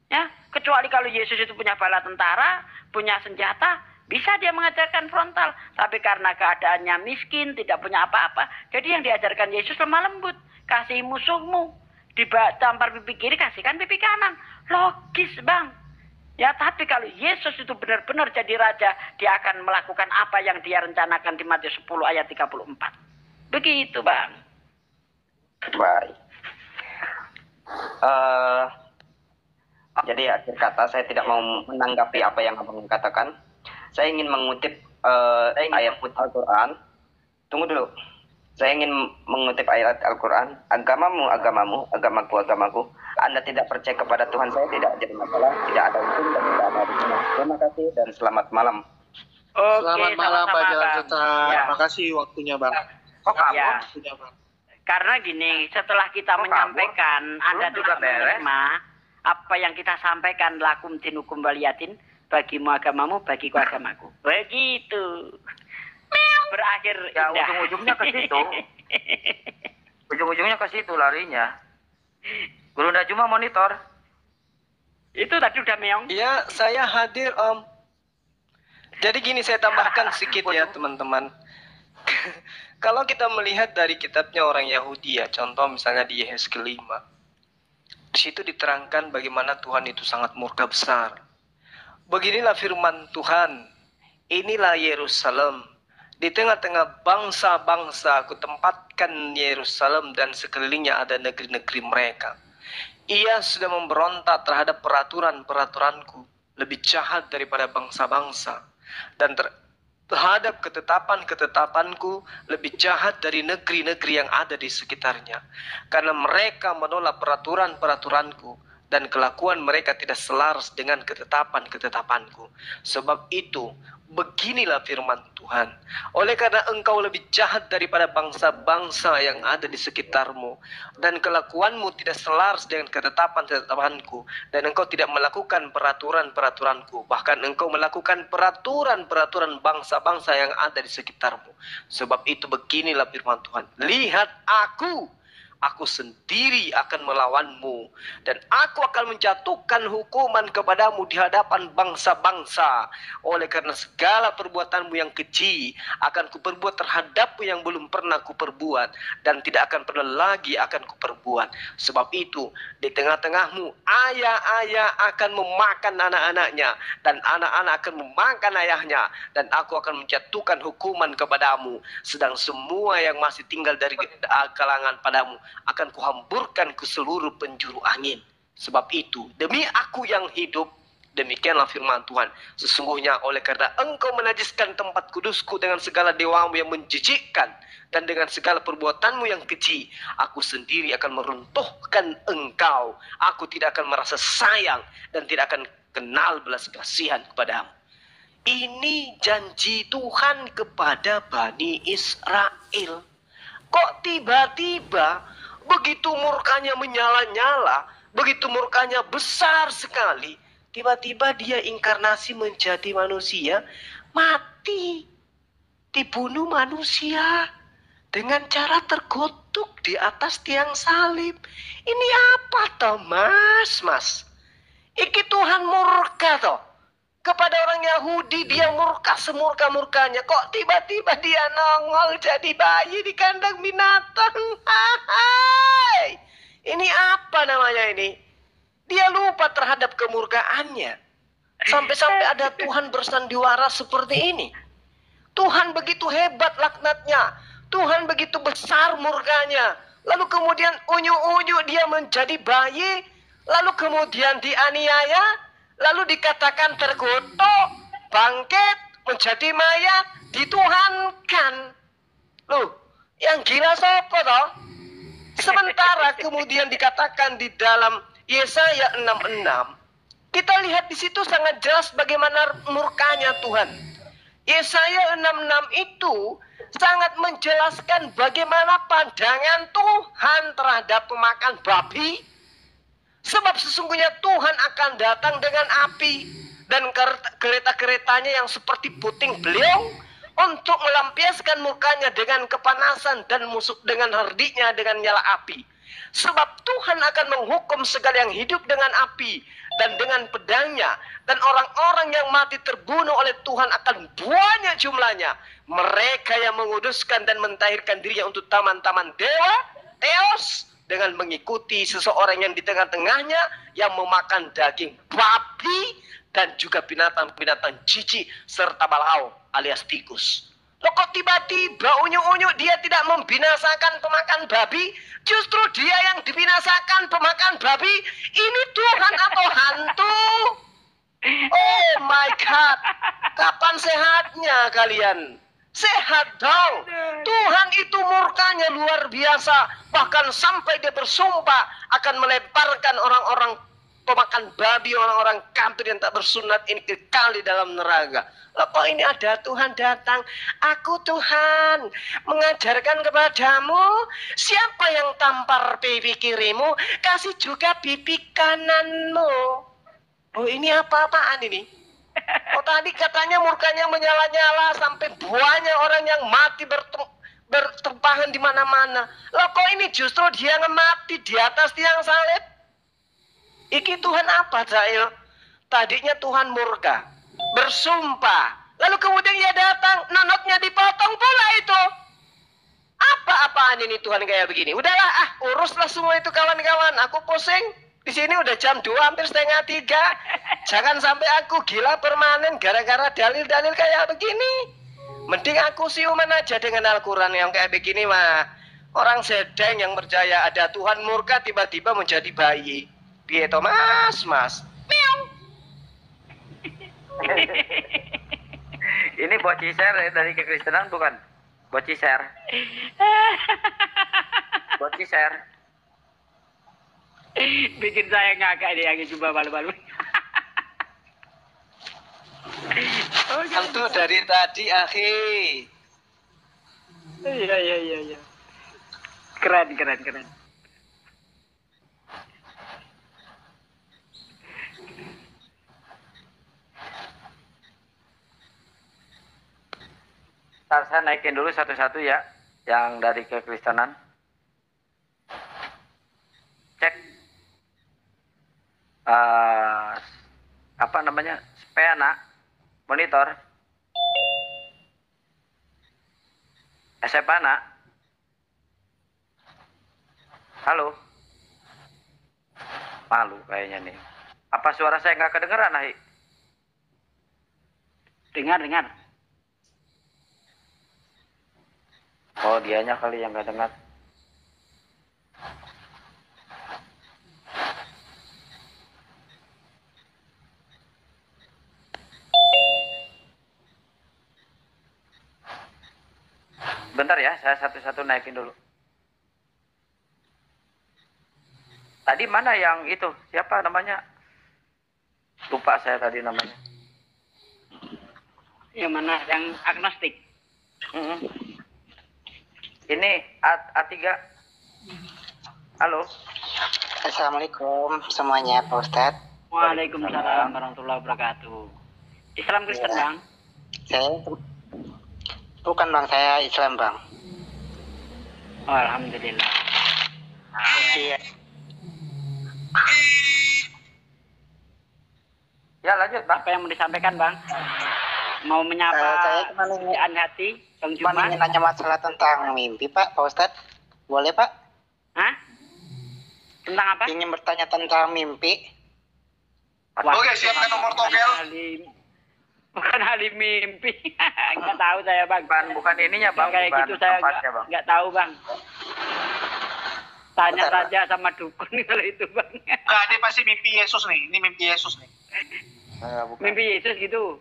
Ya, kecuali kalau Yesus itu punya bala tentara, punya senjata, bisa dia mengajarkan frontal. Tapi karena keadaannya miskin, tidak punya apa-apa, jadi yang diajarkan Yesus lemah lembut. Kasih musuhmu, ditampar pipi kiri, kasihkan pipi kanan. Logis, Bang. Ya, tapi kalau Yesus itu benar-benar jadi raja, dia akan melakukan apa yang dia rencanakan di Matius 10 ayat 34. Begitu, Bang. Baik. Jadi akhir kata saya tidak mau menanggapi apa yang Abang katakan. Saya ingin mengutip ayat Al-Quran. Tunggu dulu. Saya ingin mengutip ayat Al-Quran. Agamamu, agamamu, agamaku, agamaku. Anda tidak percaya kepada Tuhan saya, tidak jadi masalah. Tidak ada hukum dan tidak ada hukuman. Terima kasih dan selamat malam. Oke, Selamat malam Pak Jalan Sesat. Ya. Terima kasih waktunya Bang. Ya. Waktunya, Bang. Karena gini, setelah kita menyampaikan, Anda juga tidak beres. menerima apa yang kita sampaikan, lakum dinukum waliyatin, bagimu agamamu, bagiku agamaku. Begitu. Berakhir Ya, indah. ujung-ujungnya ke situ. Ujung-ujungnya ke situ larinya. Guru cuma monitor. Itu tadi udah meong. Ya, saya hadir, Om. Jadi gini, saya tambahkan sedikit ya, teman-teman. Kalau kita melihat dari kitabnya orang Yahudi ya, contoh misalnya di Yehezkiel 5. Di situ diterangkan bagaimana Tuhan itu sangat murka besar. Beginilah firman Tuhan. Inilah Yerusalem. Di tengah-tengah bangsa-bangsa aku tempatkan Yerusalem dan sekelilingnya ada negeri-negeri mereka. Ia sudah memberontak terhadap peraturan-peraturanku, lebih jahat daripada bangsa-bangsa, dan terhadap ketetapan-ketetapanku lebih jahat dari negeri-negeri yang ada di sekitarnya. Karena mereka menolak peraturan-peraturanku, dan kelakuan mereka tidak selaras dengan ketetapan-ketetapanku. Sebab itu, beginilah firman Tuhan. Oleh karena engkau lebih jahat daripada bangsa-bangsa yang ada di sekitarmu, dan kelakuanmu tidak selaras dengan ketetapan-ketetapanku, dan engkau tidak melakukan peraturan-peraturanku, bahkan engkau melakukan peraturan-peraturan bangsa-bangsa yang ada di sekitarmu. Sebab itu beginilah firman Tuhan. Lihat aku sendiri akan melawanmu, dan aku akan menjatuhkan hukuman kepadamu di hadapan bangsa-bangsa. Oleh karena segala perbuatanmu yang keji akan kuperbuat terhadapmu yang belum pernah kuperbuat, dan tidak akan pernah lagi akan kuperbuat. Sebab itu di tengah-tengahmu ayah-ayah akan memakan anak-anaknya, dan anak-anak akan memakan ayahnya, dan aku akan menjatuhkan hukuman kepadamu. Sedang semua yang masih tinggal dari kalangan padamu akan kuhamburkan ke seluruh penjuru angin. Sebab itu, demi aku yang hidup, demikianlah firman Tuhan, sesungguhnya oleh karena engkau menajiskan tempat kudusku dengan segala dewamu yang menjijikkan, dan dengan segala perbuatanmu yang keji, aku sendiri akan meruntuhkan engkau. Aku tidak akan merasa sayang dan tidak akan kenal belas kasihan kepadamu. Ini janji Tuhan kepada Bani Israel. Kok tiba-tiba begitu murkanya menyala-nyala, begitu murkanya besar sekali, tiba-tiba dia inkarnasi menjadi manusia, mati, dibunuh manusia dengan cara terkutuk di atas tiang salib. Ini apa toh, Mas? Iki Tuhan murka toh kepada orang Yahudi, dia murka semurka-murkanya. Kok tiba-tiba dia nongol jadi bayi di kandang binatang? Hai, ini apa namanya ini? Dia lupa terhadap kemurkaannya. Sampai-sampai ada Tuhan bersandiwara seperti ini. Tuhan begitu hebat laknatnya. Tuhan begitu besar murkanya. Lalu kemudian unyu-unyu dia menjadi bayi. Lalu kemudian dianiaya. Lalu dikatakan terkutuk, bangkit, menjadi mayat, dituhankan. Loh, yang gila siapa toh? Sementara kemudian dikatakan di dalam Yesaya 66, kita lihat di situ sangat jelas bagaimana murkanya Tuhan. Yesaya 66 itu sangat menjelaskan bagaimana pandangan Tuhan terhadap pemakan babi. Sebab sesungguhnya Tuhan akan datang dengan api dan kereta-keretanya yang seperti puting beliung untuk melampiaskan mukanya dengan kepanasan dan musuh dengan herdiknya dengan nyala api. Sebab Tuhan akan menghukum segala yang hidup dengan api dan dengan pedangnya, dan orang-orang yang mati terbunuh oleh Tuhan akan banyak jumlahnya. Mereka yang menguduskan dan mentahirkan dirinya untuk taman-taman dewa, Theos, dengan mengikuti seseorang yang di tengah-tengahnya yang memakan daging babi dan juga binatang-binatang jijik serta balaau alias tikus. Loh kok tiba-tiba unyu-unyu dia tidak membinasakan pemakan babi, justru dia yang dibinasakan pemakan babi. Ini Tuhan atau hantu? Oh my God, kapan sehatnya kalian? Sehat dong. Tuhan itu murkanya luar biasa. Bahkan sampai dia bersumpah akan melemparkan orang-orang pemakan babi, orang-orang kafir yang tak bersunat ini kekal di dalam neraka. Loh kok ini ada Tuhan datang? Aku Tuhan mengajarkan kepadamu, siapa yang tampar pipi kirimu, kasih juga pipi kananmu. Oh ini apa-apaan ini? Oh tadi katanya murkanya menyala-nyala sampai banyak orang yang mati bertempahan di mana-mana. Loh kok ini justru dia mati di atas tiang salib? Iki Tuhan apa Zail? Tadinya Tuhan murka, bersumpah, lalu kemudian ia datang, nonotnya dipotong pula itu. Apa-apaan ini Tuhan kayak begini? Udahlah, uruslah semua itu kawan-kawan. Aku pusing. Di sini udah jam 2 hampir setengah 3. Jangan sampai aku gila permanen gara-gara dalil-dalil kayak begini. Mending aku siuman aja dengan Al-Quran yang kayak begini mah. Orang sedang yang percaya ada Tuhan murka tiba-tiba menjadi bayi. Piye to mas? Miau. Ini bociser dari kekristenan bukan? Bociser. Bociser. Bikin saya ngakak dia yang coba balu-balu. Hantu dari tadi akhi. Iya. Keren. Ntar saya naikin dulu satu-satu ya, yang dari kekristenan. Cek apa namanya, spena monitor Sepana. Halo, malu kayaknya nih. Apa suara saya nggak kedengeran, Ahi? Dengar. Oh, dianya kali yang nggak dengar. Bentar ya, saya satu-satu naikin dulu. Tadi mana yang itu? Siapa namanya? Lupa saya tadi namanya. Yang mana? Yang agnostik. Ini A3. Halo. Assalamualaikum semuanya Pak Ustadz. Waalaikumsalam warahmatullahi wabarakatuh. Islam Kristen Ya. Bang? Saya bukan Bang, saya Islam Bang. Oh, alhamdulillah. Iya. Ya lanjut Bang. Apa yang mau disampaikan Bang? Mau menyapa Saya cuma ingin hati Bang Cuma Juma? ingin nanya masalah tentang mimpi Pak Ustadz. Boleh Pak? Hah? Tentang apa? Ingin bertanya tentang mimpi. Oke, siapkan nomor togel. Bukan Halim mimpi. Nggak tahu saya, Bang. Bukan ininya, Bang. Kayak Bukan gitu saya tempatnya, Bang. nggak tahu, Bang. Tanya saja sama dukun kalau itu, Bang. Enggak, ini pasti mimpi Yesus nih. Ini mimpi Yesus nih. Mimpi Yesus gitu.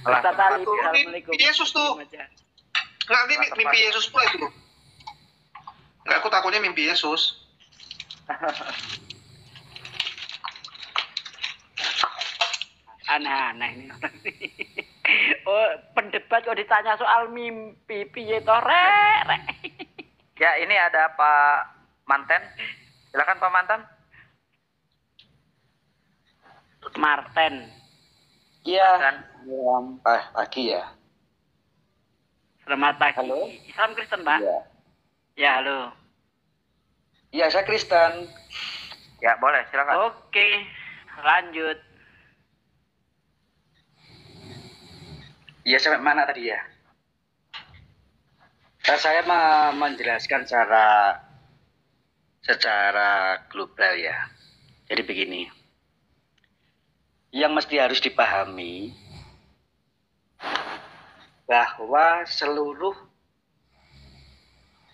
Alah, Ustaz Ali, Tuh, Assalamualaikum. mimpi Yesus tuh. Enggak, ini mimpi Yesus pula itu. Enggak, aku takutnya mimpi Yesus. Aneh-aneh ini orang ini. Oh, pendebat kok ditanya soal mimpi piye to rek. Ya, ini ada Pak Manten. Silakan Pak Manten. Marten. Iya, Dan pagi ya. Selamat pagi. Halo. Islam Kristen, Pak? Iya. Ya, halo. Iya, saya Kristen. ya boleh, silakan. Oke, lanjut. Iya, sampai mana tadi ya? Saya menjelaskan secara global ya. Jadi begini. Yang mesti harus dipahami bahwa seluruh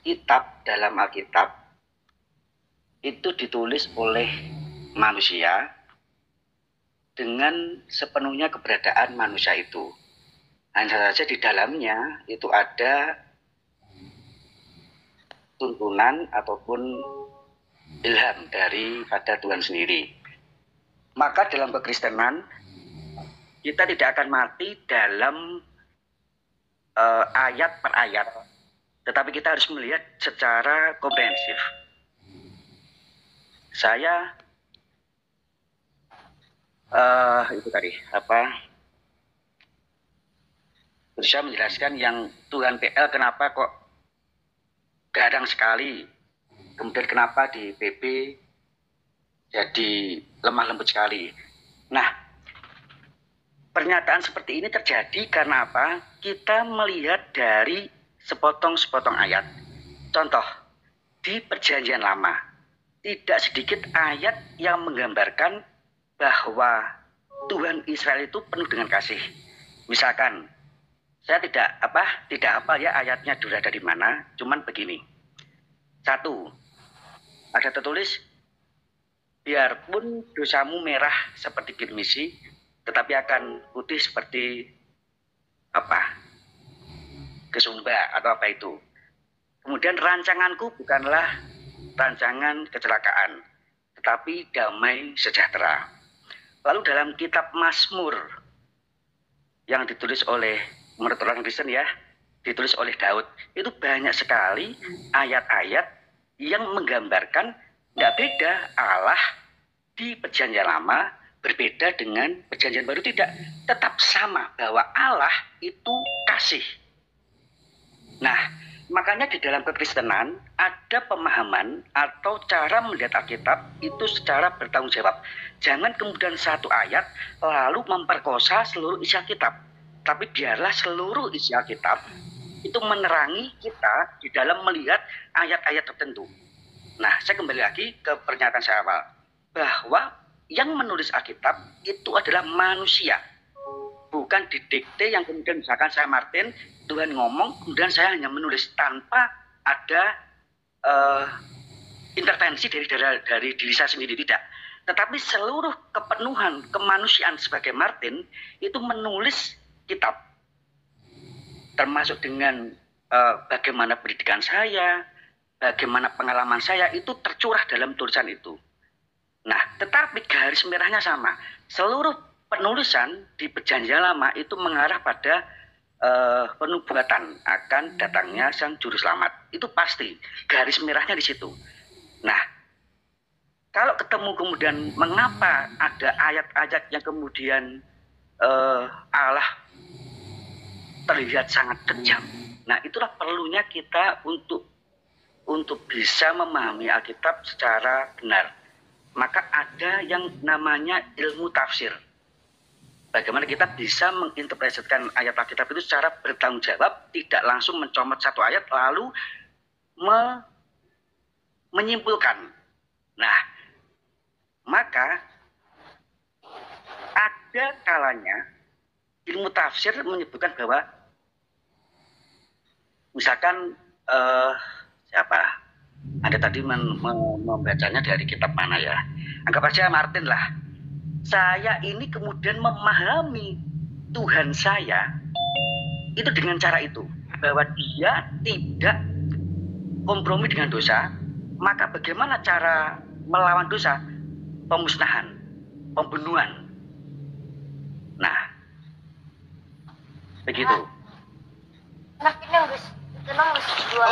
kitab dalam Alkitab itu ditulis oleh manusia dengan sepenuhnya keberadaan manusia itu. Hanya saja di dalamnya itu ada tuntunan ataupun ilham daripada Tuhan sendiri. Maka dalam kekristenan kita tidak akan mati dalam ayat per ayat, tetapi kita harus melihat secara komprehensif. Saya itu tadi berusaha menjelaskan yang Tuhan PL kenapa kok gadang sekali, kemudian kenapa di PB jadi lemah lembut sekali. Nah, pernyataan seperti ini terjadi karena apa? Kita melihat dari sepotong-sepotong ayat. Contoh, di Perjanjian Lama, tidak sedikit ayat yang menggambarkan bahwa Tuhan Israel itu penuh dengan kasih. Misalkan, saya tidak apa ya ayatnya berada di mana, cuman begini. 1, ada tertulis, biarpun dosamu merah seperti kirmisi, tetapi akan putih seperti kesumba atau apa itu. Kemudian rancanganku bukanlah rancangan kecelakaan, tetapi damai sejahtera. Lalu dalam kitab Mazmur yang ditulis oleh menurut orang Kristen ya, ditulis oleh Daud, itu banyak sekali ayat-ayat yang menggambarkan nggak beda Allah di Perjanjian Lama berbeda dengan Perjanjian Baru, tidak, tetap sama bahwa Allah itu kasih. Nah, makanya di dalam kekristenan ada pemahaman atau cara melihat Alkitab itu secara bertanggung jawab. Jangan kemudian satu ayat lalu memperkosa seluruh isi Alkitab, tapi biarlah seluruh isi Alkitab itu menerangi kita di dalam melihat ayat-ayat tertentu. Nah, saya kembali lagi ke pernyataan saya awal, bahwa yang menulis Alkitab itu adalah manusia, bukan didikte yang kemudian misalkan saya Martin, Tuhan ngomong, kemudian saya hanya menulis tanpa ada intervensi dari diri saya sendiri, tidak. Tetapi seluruh kepenuhan kemanusiaan sebagai Martin itu menulis kitab, termasuk dengan bagaimana pendidikan saya, bagaimana pengalaman saya, itu tercurah dalam tulisan itu. Nah, tetapi garis merahnya sama. Seluruh penulisan di Perjanjian Lama itu mengarah pada penubuatan akan datangnya Sang Juru Selamat. Itu pasti. Garis merahnya di situ. Nah, kalau ketemu kemudian mengapa ada ayat-ayat yang kemudian Allah terlihat sangat kejam. Nah, itulah perlunya kita untuk bisa memahami Alkitab secara benar. Maka ada yang namanya ilmu tafsir. Bagaimana kita bisa menginterpretasikan ayat Alkitab itu secara bertanggung jawab, tidak langsung mencomot satu ayat lalu menyimpulkan. Nah, Maka ada kalanya ilmu tafsir menyebutkan bahwa misalkan siapa? Anda tadi membacanya dari kitab mana ya? Anggap aja Martin lah. Saya ini kemudian memahami Tuhan saya itu dengan cara itu, bahwa dia tidak kompromi dengan dosa. Maka bagaimana cara melawan dosa? Pemusnahan, pembunuhan. Nah, begitu.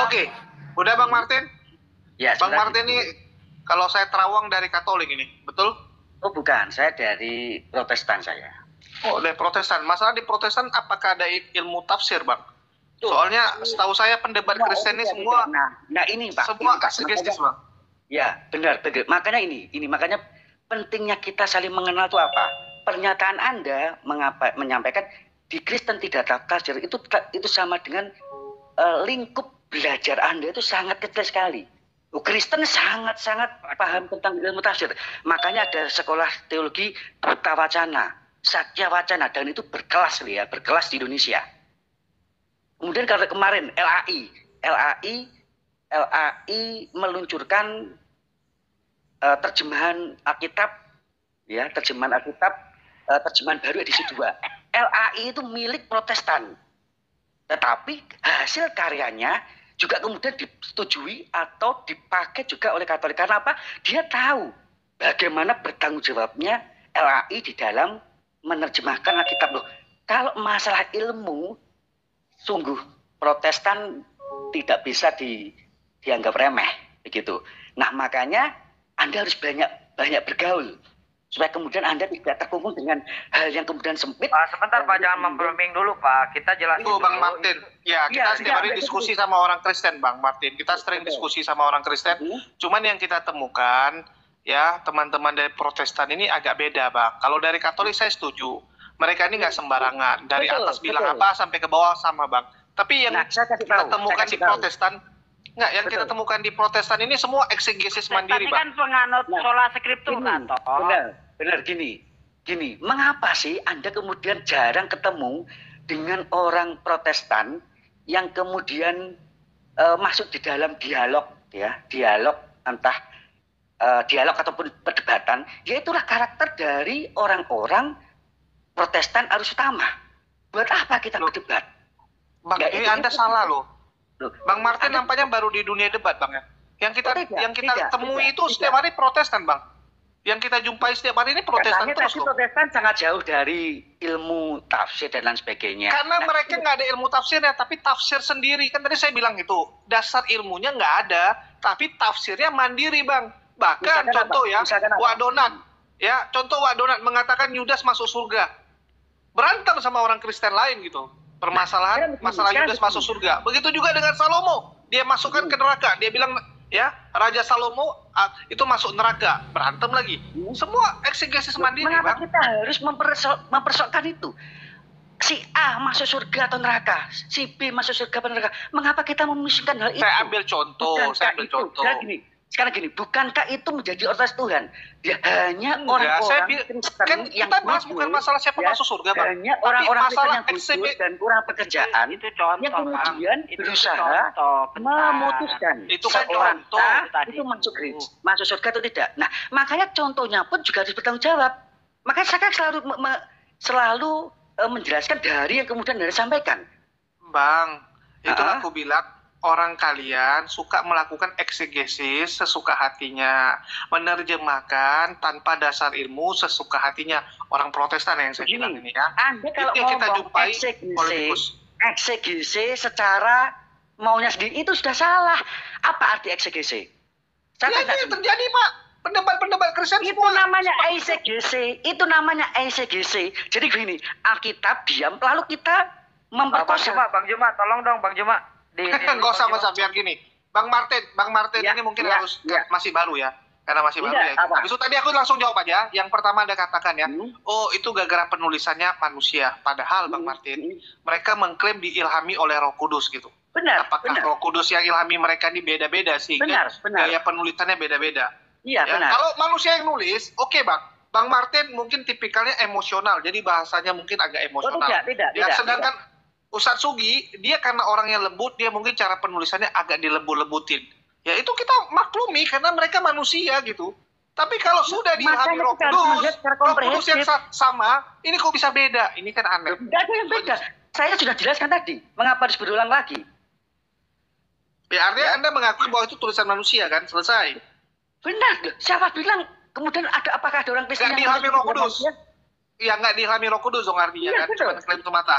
Oke, udah Bang Martin? Ya, Bang Martin ini kalau saya terawang dari Katolik ini, betul? Oh bukan, saya dari Protestan saya. Oh, dari Protestan. Masalah di Protestan apakah ada ilmu tafsir, Bang? Soalnya setahu saya pendebat Kristen ini semua nah ini Pak, semua ini, eksegesis, Bang. Ya, benar. Makanya ini makanya pentingnya kita saling mengenal itu apa? Pernyataan Anda menyampaikan di Kristen tidak ada tafsir itu sama dengan lingkup belajar Anda itu sangat kecil sekali. Kristen sangat-sangat paham tentang ilmu tafsir. Makanya ada sekolah teologi Buta Wacana, Satya Wacana, dan itu berkelas ya, berkelas di Indonesia. Kemudian kalau kemarin LAI meluncurkan terjemahan Alkitab, ya, terjemahan Alkitab, terjemahan baru edisi 2. LAI itu milik Protestan. Tetapi hasil karyanya juga kemudian disetujui atau dipakai juga oleh Katolik. Karena apa? Dia tahu bagaimana bertanggung jawabnya LAI di dalam menerjemahkan Alkitab. Loh, kalau masalah ilmu, sungguh Protestan tidak bisa dianggap remeh, begitu. Nah, makanya Anda harus banyak bergaul supaya kemudian Anda tidak terkungkung dengan hal yang kemudian sempit. Sebentar Pak, jangan memperming dulu Pak. Kita jelasin dulu. Bang Martin. Ya, kita setiap hari diskusi sama orang Kristen, Bang Martin. Kita sering diskusi sama orang Kristen. Cuman yang kita temukan, ya, teman-teman dari Protestan ini agak beda, Bang. Kalau dari Katolik saya setuju. Mereka ini nggak sembarangan. Dari atas bilang apa sampai ke bawah sama, Bang. Tapi yang kita temukan di Protestan, yang kita temukan di Protestan ini semua eksegesis mandiri, Bang. Kan penganut sola scriptum kan, toh. Benar gini. Mengapa sih Anda kemudian jarang ketemu dengan orang Protestan yang kemudian masuk di dalam dialog, ya, dialog entah dialog ataupun perdebatan? Ya itulah karakter dari orang-orang Protestan arus utama. Buat apa kita berdebat? Bang, ini Anda salah loh. Bang Martin nampaknya baru di dunia debat, Bang, ya. Yang kita temui itu setiap hari Protestan, Bang. Yang kita jumpai setiap hari ini Protestan terus kok. Protestan sangat jauh dari ilmu tafsir dan lain sebagainya. Karena mereka nggak ada ilmu tafsirnya, tapi tafsir sendiri. Kan tadi saya bilang itu, dasar ilmunya nggak ada, tapi tafsirnya mandiri, Bang. Bahkan contoh ya, Wadonat. Ya, contoh Wadonat mengatakan Yudas masuk surga. Berantem sama orang Kristen lain gitu. Permasalahan masalah Yudas masuk surga. Begitu juga dengan Salomo. Dia masukkan ke neraka. Dia bilang, ya, Raja Salomo itu masuk neraka. Berantem lagi. Semua eksegesis mandiri, Mengapa Bang. kita harus mempersokkan itu? Si A masuk surga atau neraka, si B masuk surga atau neraka. Mengapa kita memisahkan hal itu? Saya ambil contoh. Sekarang gini, bukankah itu menjadi otoritas Tuhan? Dia hanya orang-orang Kristen kan yang kita bahas bukan masalah siapa masuk surga, Bang. Hanya orang-orang Kristen yang masalah kudus dan kurang pekerjaan Itu contoh, yang kemudian Bang. berusaha memutuskan Itu kan seorang contoh. A itu masuk surga atau tidak. Nah, makanya contohnya pun juga harus bertanggung jawab. Makanya saya selalu menjelaskan dari yang kemudian Anda sampaikan. Bang, itu aku bilang orang kalian suka melakukan eksegesis sesuka hatinya, menerjemahkan tanpa dasar ilmu sesuka hatinya. Orang Protestan yang saya bilang ini ya. Anda kalau itu yang kita ngomong jumpai politikus. eksegese secara maunya sendiri itu sudah salah. Apa arti eksegese? Ya, itu terjadi, Pak. Pendebat-pendebat Kristen Itu semua. namanya eksegese. Itu namanya eksegese. Jadi gini, Alkitab diam, lalu kita memperkosa. Bang Juma, tolong dong Bang Juma. Nggak usah biar gini. Bang Martin ini mungkin harus masih baru ya. Karena masih baru ya. Habis itu tadi aku langsung jawab aja. Yang pertama Anda katakan ya, oh itu gara-gara penulisannya manusia. Padahal Bang Martin, mereka mengklaim diilhami oleh Roh Kudus gitu. Benar. Apakah Roh Kudus yang ilhami mereka ini beda-beda sih? Benar. Gaya penulisannya beda-beda. Iya, Ya, benar. kalau manusia yang nulis, oke Bang. Bang Martin mungkin tipikalnya emosional, jadi bahasanya mungkin agak Oh, emosional. tidak. Sedangkan Ustadz Sugi, dia karena orangnya lembut, dia mungkin cara penulisannya agak dilembut-lembutin. Ya itu kita maklumi karena mereka manusia gitu. Tapi kalau sudah diilhami Roh Kudus yang sama, ini kok bisa beda? Ini kan aneh. Tidak ada yang beda. Saya sudah jelaskan tadi. Mengapa harus berulang lagi? Ya artinya Anda mengakui bahwa itu tulisan manusia kan? Selesai. Benar. Siapa bilang kemudian apakah ada orang Kristen Nggak yang diilhami Roh Kudus? Iya, nggak diilhami Roh Kudus dong artinya kan? Cuma klaim semata.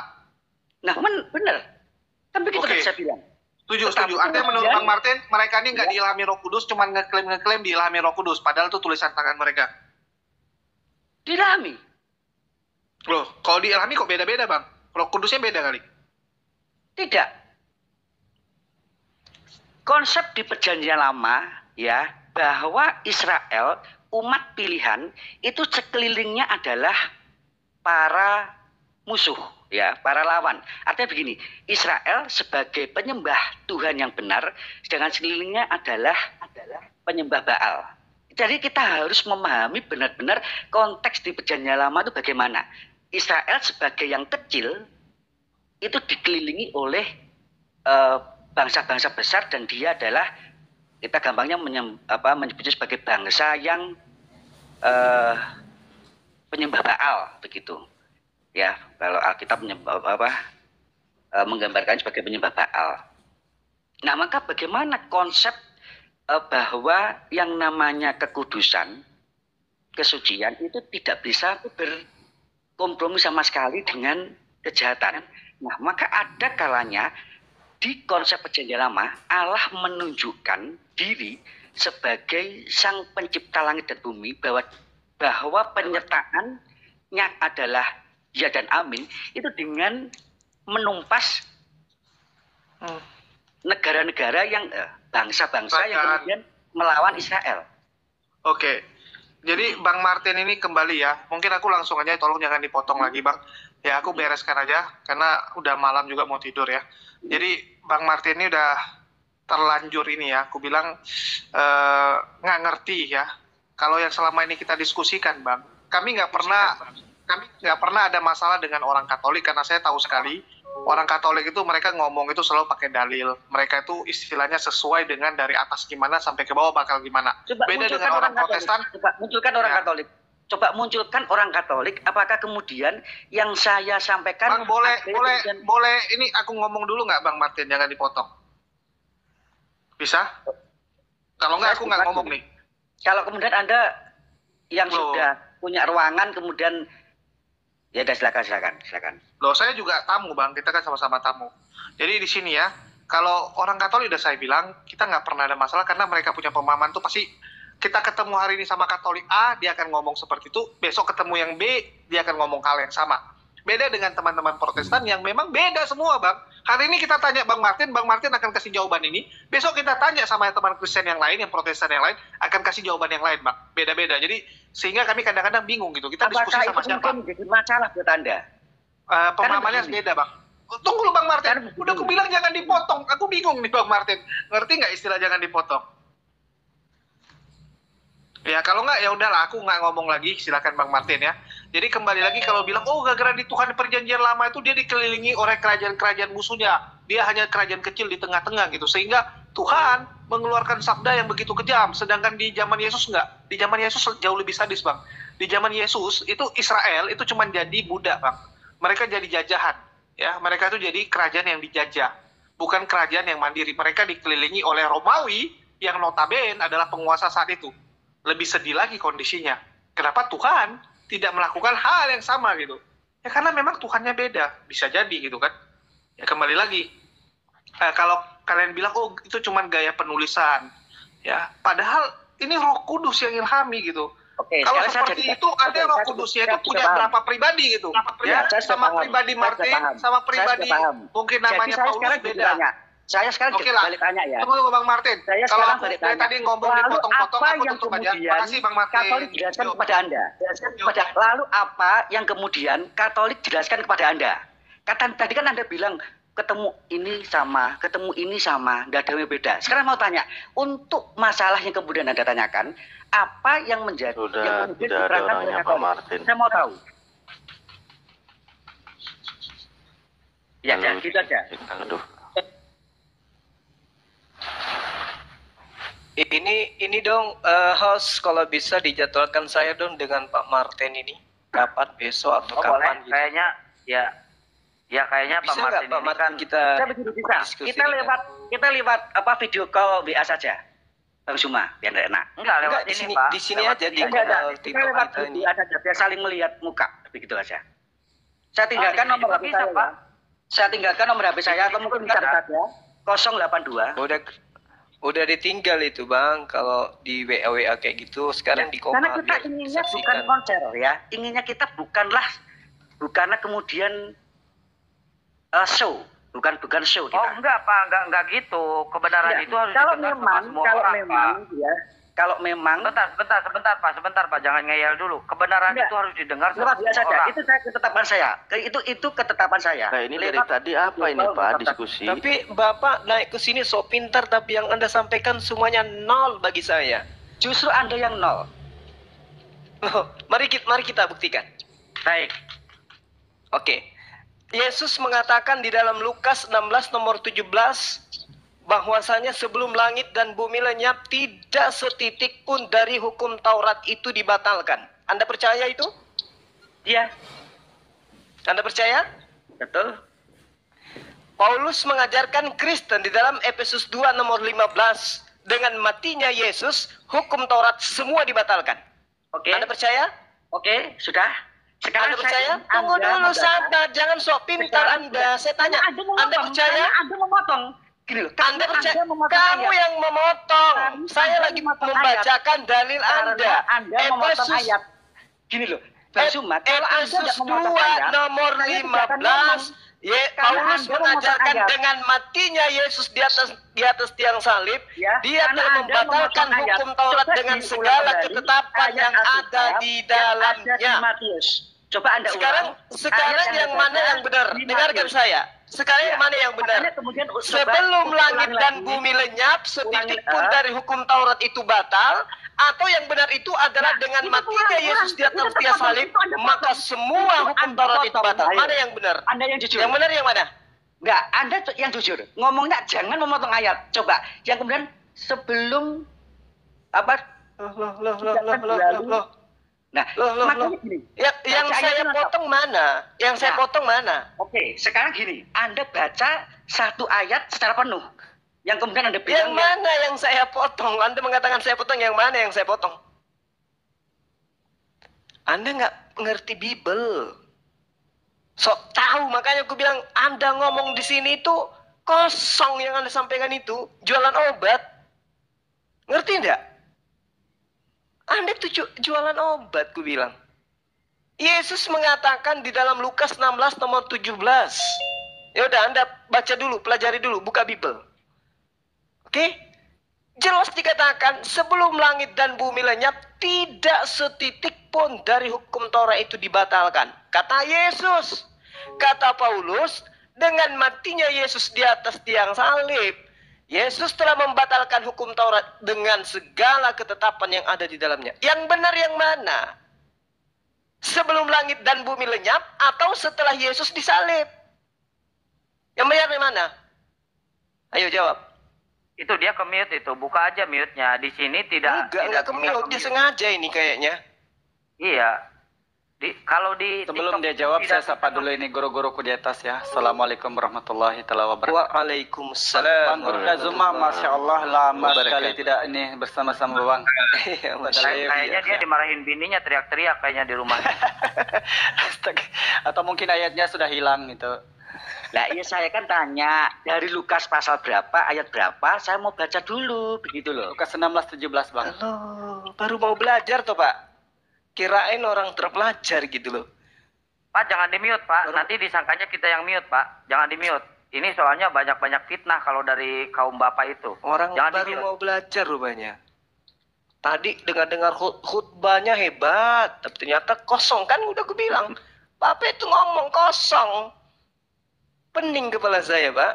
Nah, benar. Kan begitu Oke. saya bilang. Setuju. Artinya menurut Bang Martin, mereka ini nggak diilhami Roh Kudus, cuma ngeklaim diilhami Roh Kudus, padahal itu tulisan tangan mereka. Diilhami. Loh, kalau diilhami kok beda-beda Bang? Roh Kudusnya beda kali? Tidak. Konsep di Perjanjian Lama ya, bahwa Israel umat pilihan itu sekelilingnya adalah para musuh ya, para lawan. Artinya begini, Israel sebagai penyembah Tuhan yang benar, sedangkan sekelilingnya adalah penyembah Baal. Jadi kita harus memahami benar-benar konteks di Perjanjian Lama itu bagaimana. Israel sebagai yang kecil itu dikelilingi oleh bangsa-bangsa besar, dan dia adalah, kita gampangnya menyebutnya sebagai bangsa yang penyembah Baal begitu. Ya, kalau Alkitab menggambarkan sebagai penyembah Baal. Nah, maka bagaimana konsep bahwa yang namanya kekudusan, kesucian itu tidak bisa berkompromi sama sekali dengan kejahatan. Nah, maka ada kalanya di konsep Perjanjian Lama Allah menunjukkan diri sebagai sang pencipta langit dan bumi, bahwa penyertaannya adalah ya dan amin, itu dengan menumpas negara-negara yang bangsa-bangsa yang kemudian melawan Israel. Oke. Jadi Bang Martin ini kembali ya. Mungkin aku langsung aja, tolong jangan dipotong lagi Bang. Ya aku bereskan aja karena udah malam juga mau tidur ya. Jadi Bang Martin ini udah terlanjur ini ya. Aku bilang nggak ngerti ya. Kalau yang selama ini kita diskusikan Bang, kami nggak pernah ada masalah dengan orang Katolik, karena saya tahu sekali orang Katolik itu mereka ngomong itu selalu pakai dalil. Mereka itu istilahnya sesuai dengan dari atas gimana sampai ke bawah bakal gimana. Coba beda dengan orang Protestan. Coba munculkan orang Katolik. Coba munculkan orang Katolik. Apakah kemudian yang saya sampaikan? Bang, boleh. Ini aku ngomong dulu nggak Bang Martin? Jangan dipotong. Bisa? Kalau nggak aku nggak ngomong nih. Kalau kemudian Anda yang sudah punya ruangan kemudian ya udah silakan. Loh, saya juga tamu Bang, kita kan sama-sama tamu. Jadi di sini ya, kalau orang Katolik udah saya bilang, kita nggak pernah ada masalah karena mereka punya pemahaman tuh pasti kita ketemu hari ini sama Katolik A, dia akan ngomong seperti itu, besok ketemu yang B, dia akan ngomong hal yang sama. Beda dengan teman-teman Protestan yang memang beda semua Bang. Hari ini kita tanya Bang Martin akan kasih jawaban ini. Besok kita tanya sama teman Kristen yang lain, yang Protestan yang lain, akan kasih jawaban yang lain Bang. Beda-beda. Jadi sehingga kami kadang-kadang bingung gitu. Kita diskusi sama siapa. Apakah itu menjadi masalah buat Anda? Pemahamannya beda Bang. Tunggu lu Bang Martin. Udah aku bilang jangan dipotong. Aku bingung nih Bang Martin. Ngerti nggak istilah jangan dipotong? Ya kalau nggak ya udahlah, aku nggak ngomong lagi. Silakan Bang Martin ya. Jadi kembali lagi kalau bilang gara-gara di Tuhan Perjanjian Lama itu dia dikelilingi oleh kerajaan-kerajaan musuhnya. Dia hanya kerajaan kecil di tengah-tengah gitu. Sehingga Tuhan mengeluarkan sabda yang begitu kejam. Sedangkan di zaman Yesus nggak. Di zaman Yesus jauh lebih sadis Bang. Di zaman Yesus itu Israel itu cuma jadi budak Bang. Mereka jadi jajahan. Ya, mereka itu jadi kerajaan yang dijajah. Bukan kerajaan yang mandiri. Mereka dikelilingi oleh Romawi yang notabene adalah penguasa saat itu. Lebih sedih lagi kondisinya. Kenapa Tuhan tidak melakukan hal yang sama gitu? Ya karena memang Tuhannya beda. Bisa jadi gitu kan. Ya kembali lagi. Kalau kalian bilang, oh itu cuma gaya penulisan. Ya, padahal ini Roh Kudus yang ilhami gitu. Oke, kalau seperti itu ada Roh Kudusnya itu punya berapa pribadi gitu. Ya, sama pribadi Martin, sama pribadi mungkin namanya Paulus beda. Saya sekarang balik tanya ya. Tunggu Bang Martin. Saya kalau sekarang aku balik tanya. Tadi ngomong dipotong-potong, aku tutup aja. Makasih Bang Martin. Katolik jelaskan kepada Anda. Lalu apa yang kemudian Katolik jelaskan kepada Anda? Tadi kan Anda bilang ketemu ini sama, nggak ada yang beda. Sekarang mau tanya, untuk masalah yang kemudian Anda tanyakan, apa yang menjadi Sudah yang kemudian tidak ada diterangkan orangnya oleh Pak Katolik? Martin. Saya mau tahu. Ya, Lalu, gitu aja. aduh. Ini dong host, kalau bisa dijadwalkan saya dong dengan Pak Martin ini kapan, besok atau kapan boleh. gitu. Kayaknya ya kayaknya Bisa Pak nggak Martin Pak ini Martin kan kita Bisa. diskusi Kita lewat apa video call WA saja. Bang Suma, biar enak. enggak lewat Enggak, ini Pak. di sini Lewat aja di ini Enggak, kanal kita tipe lewat kita ini. WA saja, biar saling melihat muka, begitu aja. Saya tinggalkan di sini nomor juga HP bisa, saya. Pak. Saya tinggalkan nomor HP saya, atau mungkin bisa saja. 082. Udah ditinggal itu Bang, kalau di WA kayak gitu sekarang di Karena Kopa kita biar inginnya bukan saksikan. konser ya, inginnya kita bukanlah kemudian show, bukan show kita. Oh enggak Pak, enggak gitu. Kebenaran Enggak. itu harus Kalau didengar sama memang, semua orang, Pak. kalau memang Sebentar Pak, jangan ngeyel dulu. Kebenaran Enggak. itu harus didengar luar sama biasa semua saja. orang. Itu ketetapan saya. Itu ketetapan saya. Nah ini dari Lewat tadi apa ini video Pak call, diskusi? Tapi Bapak naik ke sini so pintar, tapi yang Anda sampaikan semuanya nol bagi saya. Justru Anda yang nol. Loh, mari kita buktikan. Baik. Oke. Yesus mengatakan di dalam Lukas 16 nomor 17 bahwasanya sebelum langit dan bumi lenyap tidak setitik pun dari hukum Taurat itu dibatalkan. Anda percaya itu? Iya. Anda percaya? Betul. Paulus mengajarkan Kristen di dalam Efesus 2 nomor 15, dengan matinya Yesus, hukum Taurat semua dibatalkan. Oke. Anda percaya? Oke, sudah. Sekarang Anda percaya? saya Tunggu Anda dulu, membaca. sabar, jangan sok pintar Anda. Saya tanya, Anda percaya? Anda memotong. Gini loh, Anda percaya? memotong Kamu ayat. yang memotong. Kamu Saya lagi memotong membacakan dalil Karena Anda. Anda memotong ayat. Gini loh, Bang Suma, kalau Anda Efesus tidak 2 memotong ayat, nomor saya tidak akan ngomong. 15. Karena Paulus Anda mengajarkan memotong ayat. dengan matinya Yesus di atas tiang salib, Ya, dia karena telah Anda membatalkan memotong ayat. hukum Taurat Coba dengan diulang segala kembali ketetapan ayat yang Alkitab ada di yang ada di dalamnya. Matius. Coba Anda Sekarang ulang. Ayat yang mana dibaca yang benar? di Dengarkan Matius. saya. Sekarang yang Ya, mana yang benar? makanya kemudian coba Sebelum langit ulangi dan lagi. bumi lenyap, setitik Ulangi, pun dari hukum Taurat itu batal, atau yang benar itu adalah Nah, dengan itu matinya ulang, Yesus di atas itu tiang potong, salib, itu Anda maka potong. semua Itu hukum Anda Taurat itu potong. batal. Ayo. Mana yang benar? Anda yang jujur. Yang benar yang mana? Enggak, Anda yang jujur. Ngomongnya jangan memotong ayat. Coba. Yang kemudian sebelum apa? Loh. Nah, Loh. makanya gini. Yang Baca saya ayatnya lengkap. potong mana? Yang saya Nah. potong mana? Oke, sekarang gini. Anda baca satu ayat secara penuh. Yang kemudian Anda Yang bilang mana yang saya potong? Anda mengatakan saya potong, yang mana yang saya potong? Anda nggak ngerti Bible. Sok tahu, makanya aku bilang Anda ngomong di sini itu kosong, yang Anda sampaikan itu jualan obat. Ngerti enggak? Anda itu jualan obat, ku bilang. Yesus mengatakan di dalam Lukas 16 nomor 17. Ya udah, Anda baca dulu, pelajari dulu, buka Bible. Oke? Jelas dikatakan sebelum langit dan bumi lenyap tidak setitik pun dari hukum Taurat itu dibatalkan. Kata Yesus, kata Paulus, dengan matinya Yesus di atas tiang salib, Yesus telah membatalkan hukum Taurat dengan segala ketetapan yang ada di dalamnya. Yang benar yang mana? Sebelum langit dan bumi lenyap atau setelah Yesus disalib? Yang benar yang mana? Ayo jawab. Itu dia ke-mute itu, buka aja mute-nya. Di sini tidak Enggak ke-mute, dia sengaja ini kayaknya. Iya. Kalau di Sebelum TikTok dia jawab, tidak saya sapa dulu ini guru-guruku di atas ya. Assalamualaikum warahmatullahi wabarakatuh. Waalaikumsalam. Bang Guru Zuma, Masya Allah lama Wabarakatuh. sekali tidak ini bersama-sama Bang. Iya, Masya Allah. Kayaknya dia dimarahin bininya, teriak-teriak kayaknya di rumah. Astaga. Atau mungkin ayatnya sudah hilang itu. Lah iya, saya kan tanya dari Lukas pasal berapa, ayat berapa, saya mau baca dulu, begitu loh. Lukas 16:17 Bang. Halo, baru mau belajar toh Pak? Kirain orang terpelajar gitu loh. Pak, jangan di-mute, Pak. Nanti disangkanya kita yang mute, Pak. Jangan di-mute. Ini soalnya banyak-banyak fitnah kalau dari kaum Bapak itu. Orang Jangan baru di-mute. mau belajar rupanya. Tadi dengar-dengar khutbahnya hebat, tapi ternyata kosong. Kan udah aku bilang, Bapak itu ngomong kosong. Pening kepala saya, Pak.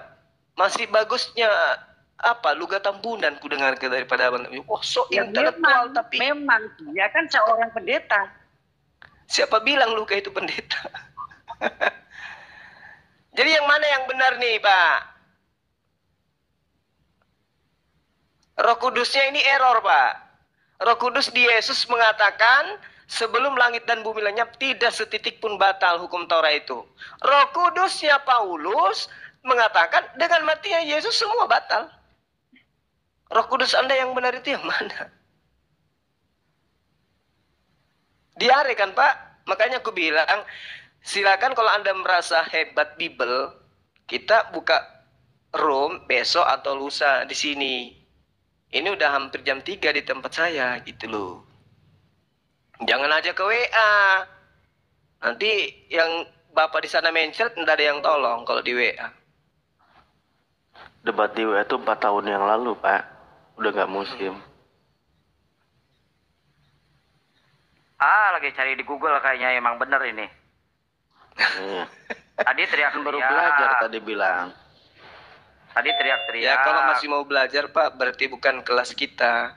Masih bagusnya apa Luga Tambunan ku dengar daripada Abang. Oh, sok Ya, intelektual tapi memang dia kan seorang pendeta. siapa bilang Luka itu pendeta? Jadi yang mana yang benar nih, Pak? Roh Kudusnya ini error, Pak. Roh Kudus di Yesus mengatakan, sebelum langit dan bumi lenyap, tidak setitik pun batal hukum Taurat itu. Roh Kudusnya Paulus mengatakan, dengan matinya Yesus semua batal. Roh Kudus Anda yang benar itu yang mana? Diare kan, Pak? Makanya aku bilang, silakan kalau Anda merasa hebat Bible, kita buka room besok atau lusa di sini. Ini udah hampir jam 3 di tempat saya gitu loh. Jangan aja ke WA. Nanti yang Bapak di sana mencret enggak ada yang tolong kalau di WA. Debat di WA itu 4 tahun yang lalu, Pak. Udah nggak musim. Lagi cari di Google kayaknya emang bener ini. Iya. Tadi Kan baru belajar tadi bilang. Tadi teriak-teriak. Ya kalau masih mau belajar, Pak, berarti bukan kelas kita.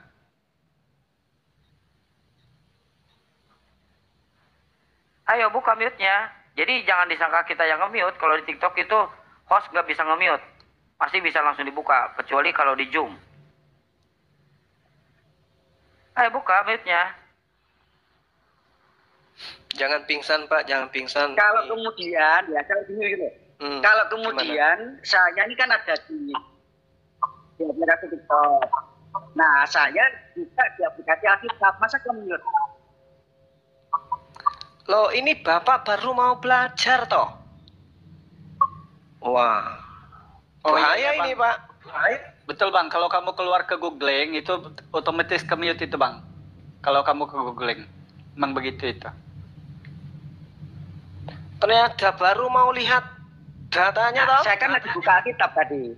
Ayo buka mute-nya. Jadi jangan disangka kita yang nge-mute. Kalau di TikTok itu host nggak bisa nge-mute. Pasti bisa langsung dibuka. Kecuali kalau di Zoom. Ayo buka mute-nya. Jangan pingsan, Pak, jangan pingsan. Kalau kemudian, ya kalau gini. Kalau kemudian saya ini kan ada di aplikasi TikTok. Nah, saya juga di aplikasi Alkitab. Masa ke-mute? Loh, ini Bapak baru mau belajar toh? Wah. Bahaya ini, Pak. Bahaya. Betul, Bang. Kalau kamu keluar ke googling itu otomatis ke-mute itu, Bang. Kalau kamu ke googling. Memang begitu itu. Ternyata baru mau lihat datanya toh? Saya kan lagi buka Alkitab tadi.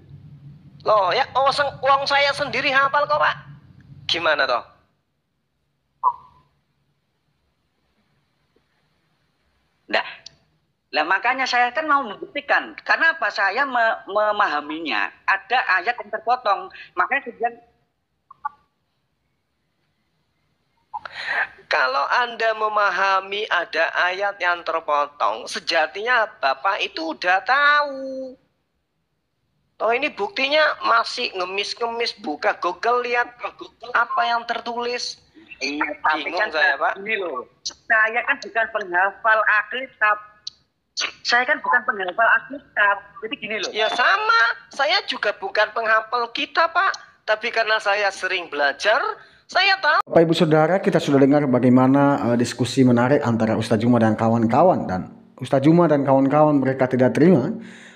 Loh, ya uang saya sendiri hafal kok, Pak. Gimana toh? Nah, makanya saya kan mau membuktikan. Karena apa? Saya memahaminya. Ada ayat yang terpotong. Makanya kemudian kalau Anda memahami ada ayat yang terpotong, sejatinya Bapak itu udah tahu. Oh, ini buktinya masih ngemis-ngemis buka Google, lihat apa yang tertulis. Iya, tapi bingung kan saya, Pak. Ini loh. Saya kan bukan penghafal Alkitab. Saya kan bukan penghafal Alkitab. Jadi gini loh. Ya sama, saya juga bukan penghafal kita, Pak. Tapi karena saya sering belajar, saya tahu. Bapak Ibu Saudara, kita sudah dengar bagaimana diskusi menarik antara Ustaz Juma dan kawan-kawan. Dan Ustaz Juma dan kawan-kawan mereka tidak terima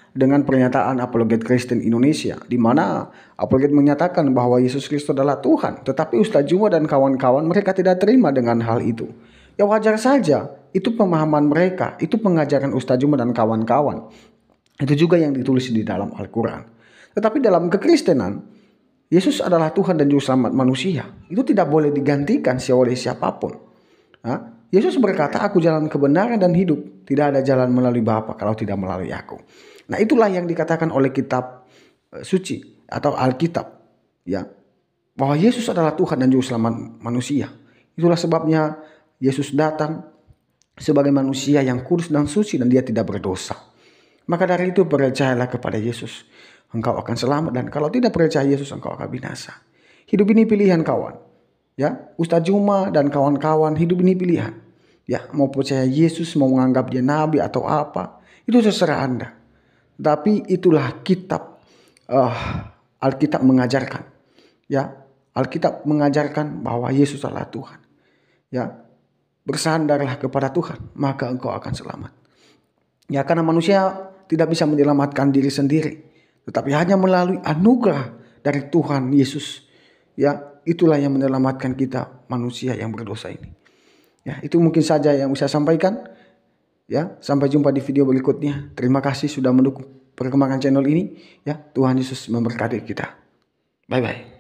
dengan pernyataan apologet Kristen Indonesia, di mana apologet menyatakan bahwa Yesus Kristus adalah Tuhan. Tetapi Ustaz Juma dan kawan-kawan mereka tidak terima dengan hal itu. Ya wajar saja, itu pemahaman mereka, itu pengajaran Ustaz Juma dan kawan-kawan. Itu juga yang ditulis di dalam Al-Quran. Tetapi dalam kekristenan, Yesus adalah Tuhan dan Juru Selamat manusia. Itu tidak boleh digantikan oleh siapapun. Yesus berkata, aku jalan kebenaran dan hidup. Tidak ada jalan melalui Bapa kalau tidak melalui aku. Nah, itulah yang dikatakan oleh kitab suci atau Alkitab. Ya, bahwa Yesus adalah Tuhan dan Juru Selamat manusia. Itulah sebabnya Yesus datang sebagai manusia yang kudus dan suci dan dia tidak berdosa. Maka dari itu percayalah kepada Yesus. Engkau akan selamat, dan kalau tidak percaya Yesus engkau akan binasa. Hidup ini pilihan kawan. Ya, Ustaz Juma dan kawan-kawan, hidup ini pilihan. Ya, mau percaya Yesus, mau menganggap dia nabi atau apa, itu terserah Anda. Tapi itulah kitab Alkitab mengajarkan. Ya, Alkitab mengajarkan bahwa Yesus adalah Tuhan. Ya, bersandarlah kepada Tuhan, maka engkau akan selamat. Ya, karena manusia tidak bisa menyelamatkan diri sendiri, tetapi hanya melalui anugerah dari Tuhan Yesus. Ya, itulah yang menyelamatkan kita manusia yang berdosa ini. Ya, itu mungkin saja yang bisa saya sampaikan. Ya, sampai jumpa di video berikutnya. Terima kasih sudah mendukung perkembangan channel ini. Ya, Tuhan Yesus memberkati kita. Bye bye.